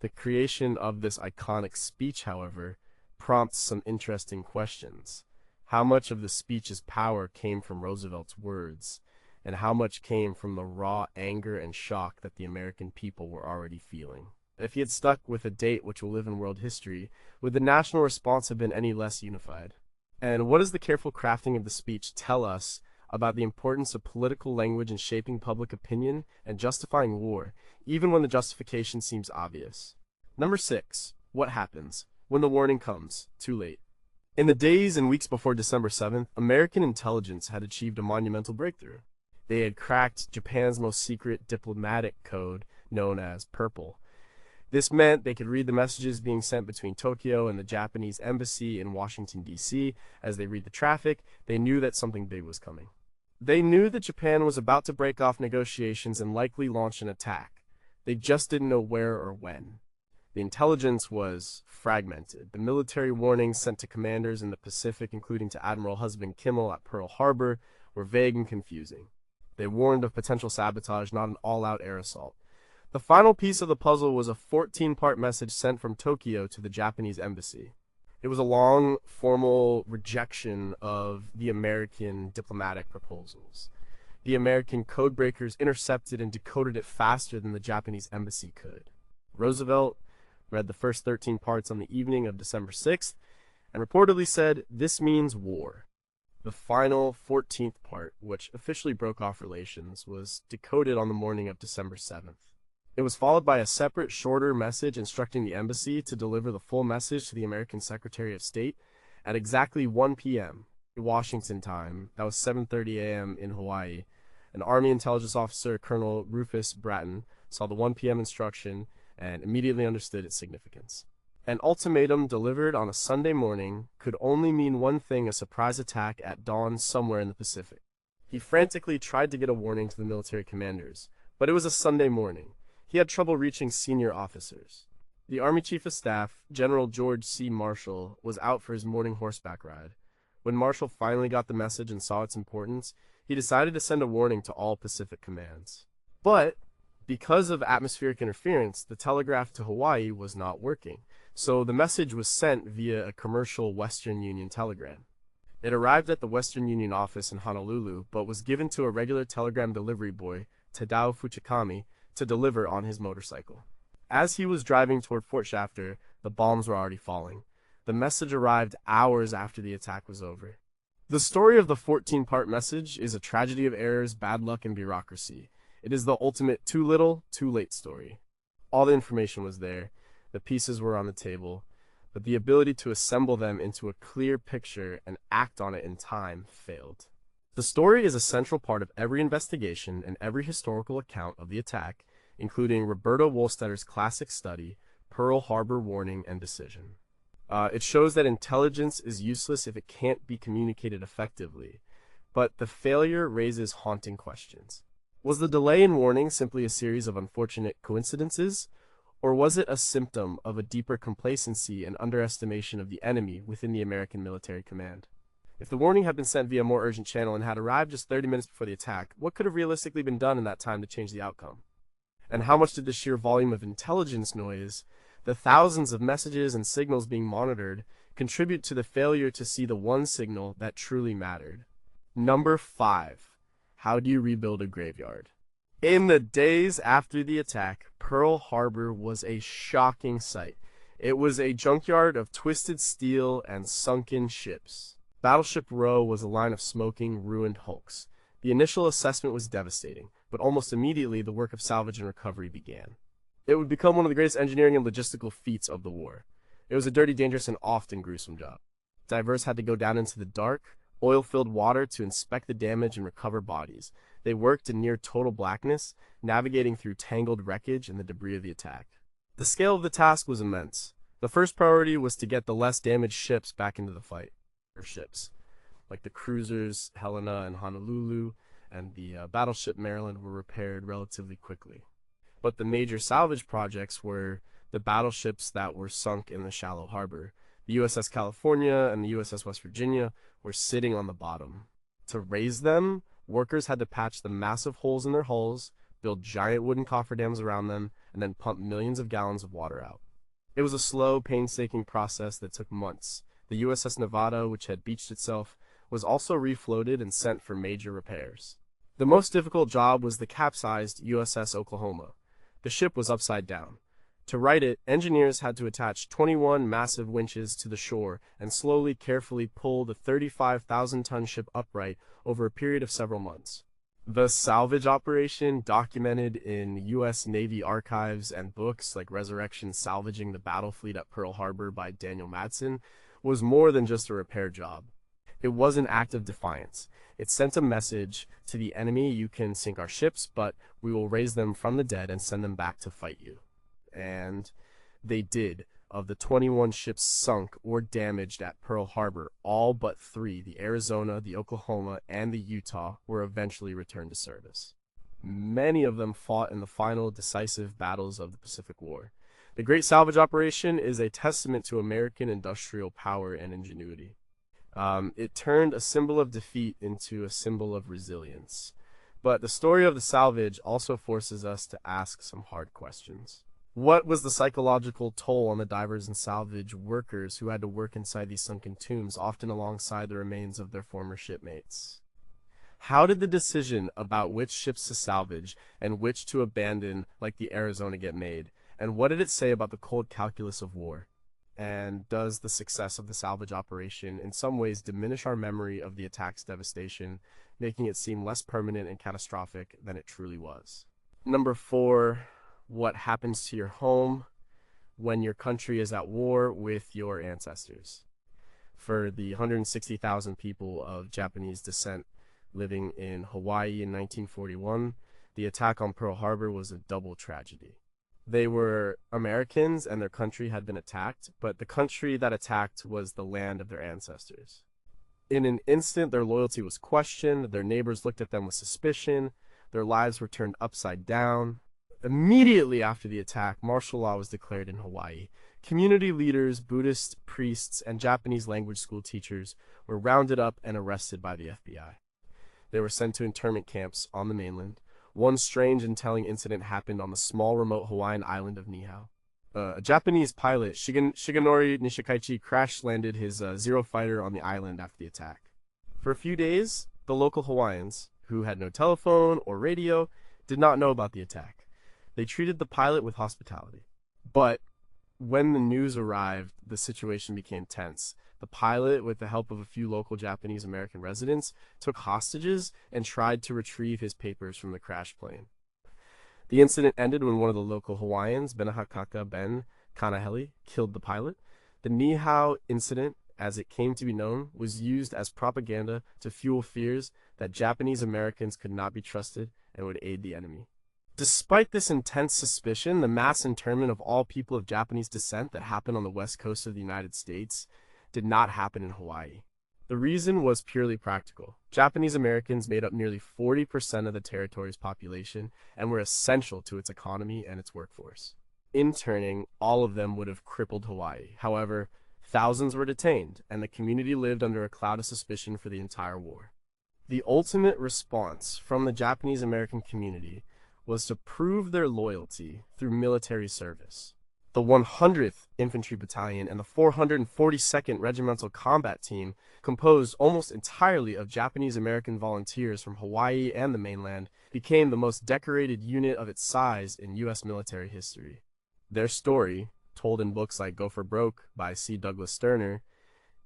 S1: The creation of this iconic speech, however, prompts some interesting questions. How much of the speech's power came from Roosevelt's words, and how much came from the raw anger and shock that the American people were already feeling? If he had stuck with a date which will live in world history, would the national response have been any less unified? And what does the careful crafting of the speech tell us about the importance of political language in shaping public opinion and justifying war, even when the justification seems obvious? Number 6. What happens when the warning comes too late? In the days and weeks before December 7th, American intelligence had achieved a monumental breakthrough. They had cracked Japan's most secret diplomatic code, known as Purple. This meant they could read the messages being sent between Tokyo and the Japanese embassy in Washington, D.C. As they read the traffic, they knew that something big was coming. They knew that Japan was about to break off negotiations and likely launch an attack. They just didn't know where or when. The intelligence was fragmented. The military warnings sent to commanders in the Pacific, including to Admiral Husband Kimmel at Pearl Harbor, were vague and confusing. They warned of potential sabotage, not an all-out air assault. The final piece of the puzzle was a 14-part message sent from Tokyo to the Japanese embassy. It was a long, formal rejection of the American diplomatic proposals. The American codebreakers intercepted and decoded it faster than the Japanese embassy could. Roosevelt read the first 13 parts on the evening of December 6th and reportedly said, "This means war." The final 14th part, which officially broke off relations, was decoded on the morning of December 7th. It was followed by a separate, shorter message instructing the embassy to deliver the full message to the American Secretary of State at exactly 1 p.m. Washington time. That was 7:30 a.m. in Hawaii. An Army intelligence officer, Colonel Rufus Bratton, saw the 1 p.m. instruction and immediately understood its significance. An ultimatum delivered on a Sunday morning could only mean one thing: a surprise attack at dawn somewhere in the Pacific. He frantically tried to get a warning to the military commanders, but it was a Sunday morning. He had trouble reaching senior officers. The Army Chief of Staff, General George C. Marshall, was out for his morning horseback ride. When Marshall finally got the message and saw its importance, he decided to send a warning to all Pacific commands. But because of atmospheric interference, the telegraph to Hawaii was not working, so the message was sent via a commercial Western Union telegram. It arrived at the Western Union office in Honolulu, but was given to a regular telegram delivery boy, Tadao Fuchikami, to deliver on his motorcycle. As he was driving toward Fort Shafter, the bombs were already falling. The message arrived hours after the attack was over. The story of the 14-part message is a tragedy of errors, bad luck, and bureaucracy. It is the ultimate too little, too late story. All the information was there, the pieces were on the table, but the ability to assemble them into a clear picture and act on it in time failed. The story is a central part of every investigation and every historical account of the attack, including Roberto Wolstedter's classic study, Pearl Harbor Warning and Decision. It shows that intelligence is useless if it can't be communicated effectively, but the failure raises haunting questions. Was the delay in warning simply a series of unfortunate coincidences, or was it a symptom of a deeper complacency and underestimation of the enemy within the American military command? If the warning had been sent via a more urgent channel and had arrived just 30 minutes before the attack, what could have realistically been done in that time to change the outcome? And how much did the sheer volume of intelligence noise, the thousands of messages and signals being monitored, contribute to the failure to see the one signal that truly mattered? Number 5. How do you rebuild a graveyard? In the days after the attack, Pearl Harbor was a shocking sight. It was a junkyard of twisted steel and sunken ships. Battleship Row was a line of smoking, ruined hulks. The initial assessment was devastating, but almost immediately the work of salvage and recovery began. It would become one of the greatest engineering and logistical feats of the war. It was a dirty, dangerous, and often gruesome job. Divers had to go down into the dark, oil-filled water to inspect the damage and recover bodies. They worked in near total blackness, navigating through tangled wreckage and the debris of the attack. The scale of the task was immense. The first priority was to get the less damaged ships back into the fight. Ships, like the cruisers Helena and Honolulu and the battleship Maryland, were repaired relatively quickly. But the major salvage projects were the battleships that were sunk in the shallow harbor. The USS California and the USS West Virginia were sitting on the bottom. To raise them, workers had to patch the massive holes in their hulls, build giant wooden cofferdams around them, and then pump millions of gallons of water out. It was a slow, painstaking process that took months. The USS Nevada, which had beached itself, was also refloated and sent for major repairs. The most difficult job was the capsized USS Oklahoma. The ship was upside down. To right it, engineers had to attach 21 massive winches to the shore and slowly, carefully pull the 35,000-ton ship upright over a period of several months. The salvage operation, documented in U.S. Navy archives and books like Resurrection Salvaging the Battle Fleet at Pearl Harbor by Daniel Madsen, was more than just a repair job. It was an act of defiance. It sent a message to the enemy: you can sink our ships, but we will raise them from the dead and send them back to fight you. And they did. Of the 21 ships sunk or damaged at Pearl Harbor, all but 3, the Arizona, the Oklahoma, and the Utah, were eventually returned to service. Many of them fought in the final decisive battles of the Pacific War. The Great Salvage Operation is a testament to American industrial power and ingenuity. It turned a symbol of defeat into a symbol of resilience. But the story of the salvage also forces us to ask some hard questions. What was the psychological toll on the divers and salvage workers who had to work inside these sunken tombs, often alongside the remains of their former shipmates? How did the decision about which ships to salvage and which to abandon, like the Arizona, get made? And what did it say about the cold calculus of war? And does the success of the salvage operation in some ways diminish our memory of the attack's devastation, making it seem less permanent and catastrophic than it truly was? Number 4, what happens to your home when your country is at war with your ancestors? For the 160,000 people of Japanese descent living in Hawaii in 1941, the attack on Pearl Harbor was a double tragedy. They were Americans and their country had been attacked, but the country that attacked was the land of their ancestors. In an instant, their loyalty was questioned, their neighbors looked at them with suspicion, their lives were turned upside down. Immediately after the attack, martial law was declared in Hawaii. Community leaders, Buddhist priests, and Japanese language school teachers were rounded up and arrested by the FBI. They were sent to internment camps on the mainland. One strange and telling incident happened on the small remote Hawaiian island of Niihau. A Japanese pilot, Shigenori Nishikaichi, crash-landed his Zero fighter on the island after the attack. For a few days, the local Hawaiians, who had no telephone or radio, did not know about the attack. They treated the pilot with hospitality. But when the news arrived, the situation became tense. The pilot, with the help of a few local Japanese American residents, took hostages and tried to retrieve his papers from the crash plane. The incident ended when one of the local Hawaiians, Benahakaka Ben Kanahele, killed the pilot. The Niihau incident, as it came to be known, was used as propaganda to fuel fears that Japanese Americans could not be trusted and would aid the enemy. Despite this intense suspicion, the mass internment of all people of Japanese descent that happened on the west coast of the United States did not happen in Hawaii. The reason was purely practical. Japanese Americans made up nearly 40% of the territory's population and were essential to its economy and its workforce. Interning all of them would have crippled Hawaii. However, Thousands were detained, and the community lived under a cloud of suspicion for the entire war. The ultimate response from the Japanese American community was to prove their loyalty through military service. The 100th Infantry Battalion and the 442nd Regimental Combat Team, composed almost entirely of Japanese American volunteers from Hawaii and the mainland, became the most decorated unit of its size in U.S. military history. Their story, told in books like Go for Broke by C. Douglas Sterner,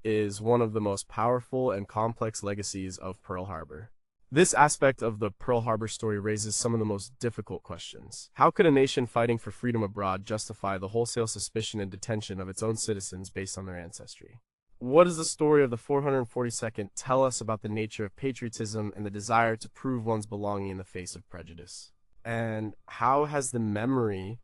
S1: is one of the most powerful and complex legacies of Pearl Harbor. This aspect of the Pearl Harbor story raises some of the most difficult questions. How could a nation fighting for freedom abroad justify the wholesale suspicion and detention of its own citizens based on their ancestry? What does the story of the 442nd tell us about the nature of patriotism and the desire to prove one's belonging in the face of prejudice? And how has the memory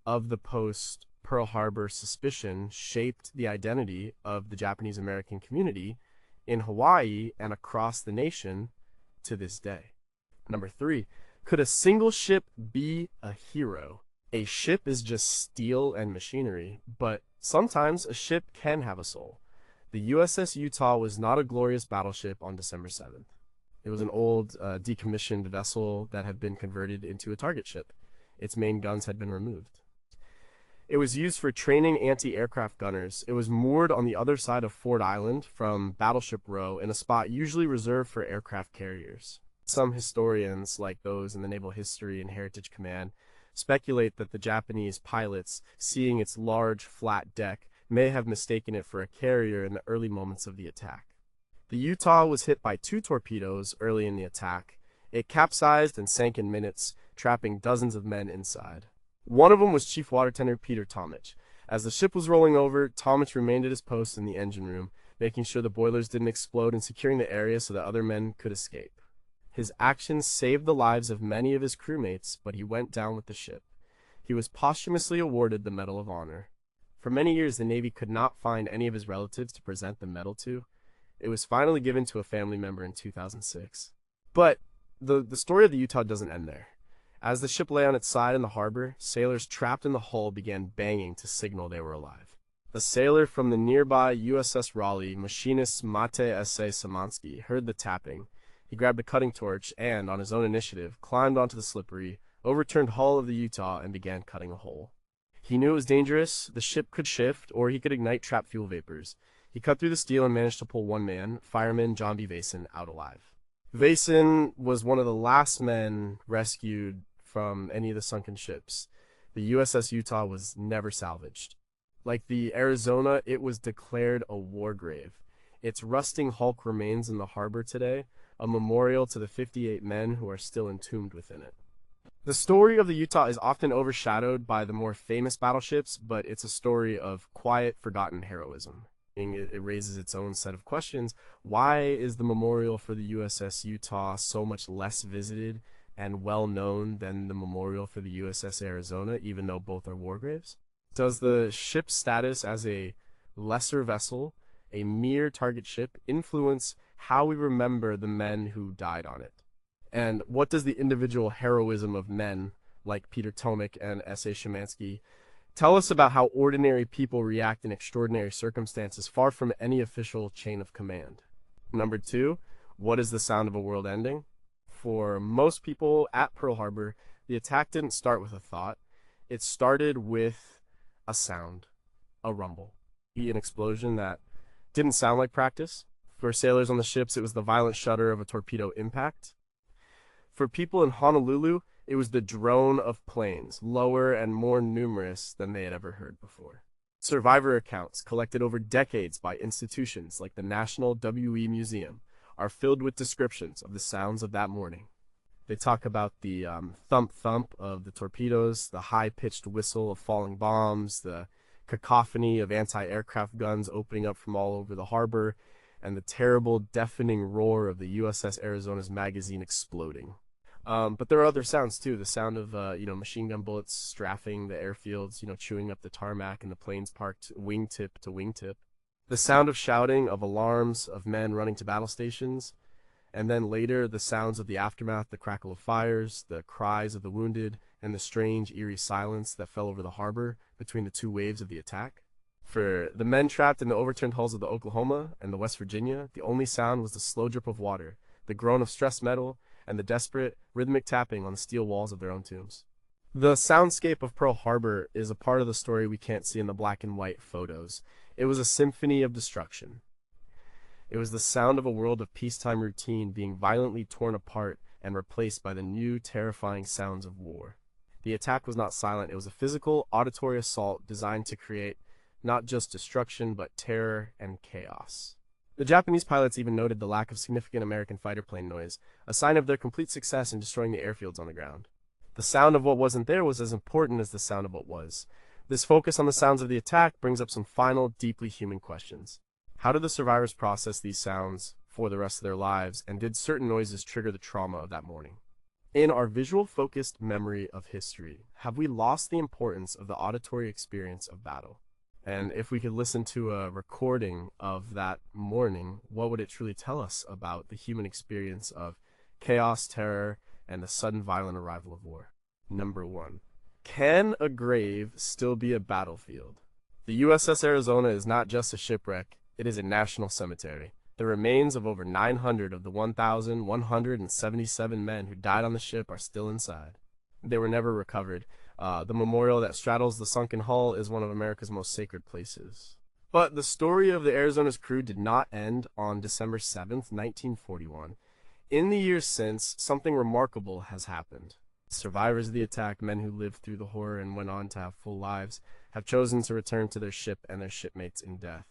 S1: of the post-Pearl Harbor suspicion shaped the identity of the Japanese American community in Hawaii and across the nation to this day? Number 3, could a single ship be a hero? A ship is just steel and machinery, but sometimes a ship can have a soul. The USS Utah was not a glorious battleship on December 7th. It was an old, decommissioned vessel that had been converted into a target ship. Its main guns had been removed. It was used for training anti-aircraft gunners. It was moored on the other side of Ford Island from Battleship Row in a spot usually reserved for aircraft carriers. Some historians, like those in the Naval History and Heritage Command, speculate that the Japanese pilots, seeing its large, flat deck, may have mistaken it for a carrier in the early moments of the attack. The Utah was hit by 2 torpedoes early in the attack. It capsized and sank in minutes, trapping dozens of men inside. One of them was Chief Water Tender Peter Tomich. As the ship was rolling over, Tomich remained at his post in the engine room, making sure the boilers didn't explode and securing the area so that other men could escape. His actions saved the lives of many of his crewmates, but he went down with the ship. He was posthumously awarded the Medal of Honor. For many years, the Navy could not find any of his relatives to present the medal to. It was finally given to a family member in 2006. But the story of the Utah doesn't end there. As the ship lay on its side in the harbor, sailors trapped in the hull began banging to signal they were alive. The sailor from the nearby USS Raleigh, machinist Mate S.A. Samansky, heard the tapping. He grabbed a cutting torch and, on his own initiative, climbed onto the slippery, overturned hull of the Utah and began cutting a hole. He knew it was dangerous. The ship could shift, or he could ignite trapped fuel vapors. He cut through the steel and managed to pull one man, fireman John B. Vason, out alive. Vason was one of the last men rescued from any of the sunken ships. The USS Utah was never salvaged. Like the Arizona, it was declared a war grave. Its rusting hulk remains in the harbor today, a memorial to the 58 men who are still entombed within it. The story of the Utah is often overshadowed by the more famous battleships, but it's a story of quiet, forgotten heroism. It raises its own set of questions. Why is the memorial for the USS Utah so much less visited and well known than the memorial for the USS Arizona, even though both are war graves? Does the ship's status as a lesser vessel, a mere target ship, influence how we remember the men who died on it? And what does the individual heroism of men like Peter Tomich and S.A. Szymanski tell us about how ordinary people react in extraordinary circumstances far from any official chain of command? Number 2, what is the sound of a world ending? For most people at Pearl Harbor, the attack didn't start with a thought. It started with a sound, a rumble, an explosion that didn't sound like practice. For sailors on the ships, it was the violent shudder of a torpedo impact. For people in Honolulu, it was the drone of planes, lower and more numerous than they had ever heard before. Survivor accounts collected over decades by institutions like the National WWII Museum are filled with descriptions of the sounds of that morning. They talk about the thump-thump of the torpedoes, the high-pitched whistle of falling bombs, the cacophony of anti-aircraft guns opening up from all over the harbor, and the terrible, deafening roar of the USS Arizona's magazine exploding. But there are other sounds too. The sound of machine gun bullets strafing the airfields, chewing up the tarmac and the planes parked wingtip to wingtip. The sound of shouting, of alarms, of men running to battle stations. And then later, the sounds of the aftermath, the crackle of fires, the cries of the wounded, and the strange, eerie silence that fell over the harbor between the 2 waves of the attack. For the men trapped in the overturned hulls of the Oklahoma and the West Virginia, the only sound was the slow drip of water, the groan of stressed metal, and the desperate, rhythmic tapping on the steel walls of their own tombs. The soundscape of Pearl Harbor is a part of the story we can't see in the black and white photos. It was a symphony of destruction. It was the sound of a world of peacetime routine being violently torn apart and replaced by the new, terrifying sounds of war. The attack was not silent. It was a physical, auditory assault designed to create not just destruction, but terror and chaos. The Japanese pilots even noted the lack of significant American fighter plane noise, a sign of their complete success in destroying the airfields on the ground. The sound of what wasn't there was as important as the sound of what was. This focus on the sounds of the attack brings up some final, deeply human questions. How did the survivors process these sounds for the rest of their lives, and did certain noises trigger the trauma of that morning? In our visual-focused memory of history, have we lost the importance of the auditory experience of battle? And if we could listen to a recording of that morning, what would it truly tell us about the human experience of chaos, terror, and the sudden violent arrival of war? Number 1. Can a grave still be a battlefield? The USS Arizona is not just a shipwreck, it is a national cemetery. The remains of over 900 of the 1,177 men who died on the ship are still inside. They were never recovered. The memorial that straddles the sunken hull is one of America's most sacred places. But the story of the Arizona's crew did not end on December 7th, 1941. In the years since, something remarkable has happened. Survivors of the attack, men who lived through the horror and went on to have full lives, have chosen to return to their ship and their shipmates in death.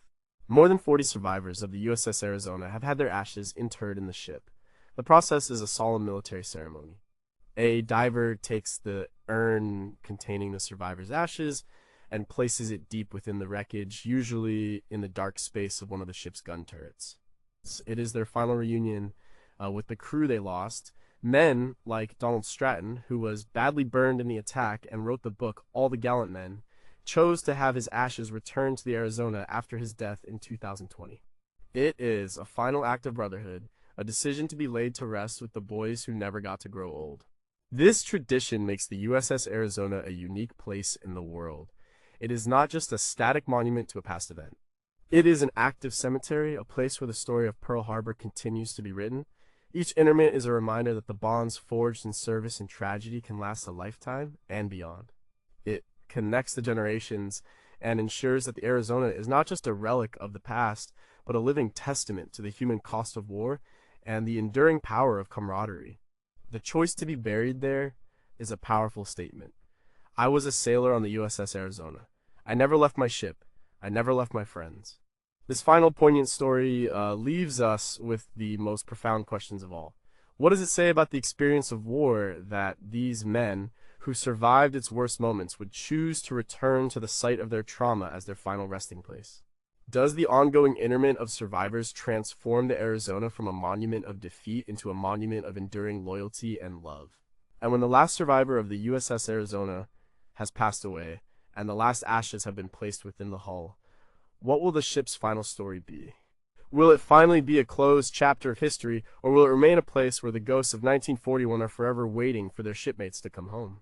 S1: More than 40 survivors of the USS Arizona have had their ashes interred in the ship. The process is a solemn military ceremony. A diver takes the urn containing the survivors' ashes and places it deep within the wreckage, usually in the dark space of one of the ship's gun turrets. It is their final reunion with the crew they lost. Men like Donald Stratton, who was badly burned in the attack and wrote the book All the Gallant Men, chose to have his ashes returned to the Arizona after his death in 2020. It is a final act of brotherhood, a decision to be laid to rest with the boys who never got to grow old. This tradition makes the USS Arizona a unique place in the world. It is not just a static monument to a past event. It is an active cemetery, a place where the story of Pearl Harbor continues to be written. Each interment is a reminder that the bonds forged in service and tragedy can last a lifetime and beyond. It connects the generations and ensures that the Arizona is not just a relic of the past, but a living testament to the human cost of war and the enduring power of camaraderie. The choice to be buried there is a powerful statement. I was a sailor on the USS Arizona. I never left my ship. I never left my friends. This final poignant story leaves us with the most profound questions of all. What does it say about the experience of war that these men, who survived its worst moments, would choose to return to the site of their trauma as their final resting place? Does the ongoing interment of survivors transform the Arizona from a monument of defeat into a monument of enduring loyalty and love? And when the last survivor of the USS Arizona has passed away, and the last ashes have been placed within the hull, what will the ship's final story be? Will it finally be a closed chapter of history, or will it remain a place where the ghosts of 1941 are forever waiting for their shipmates to come home?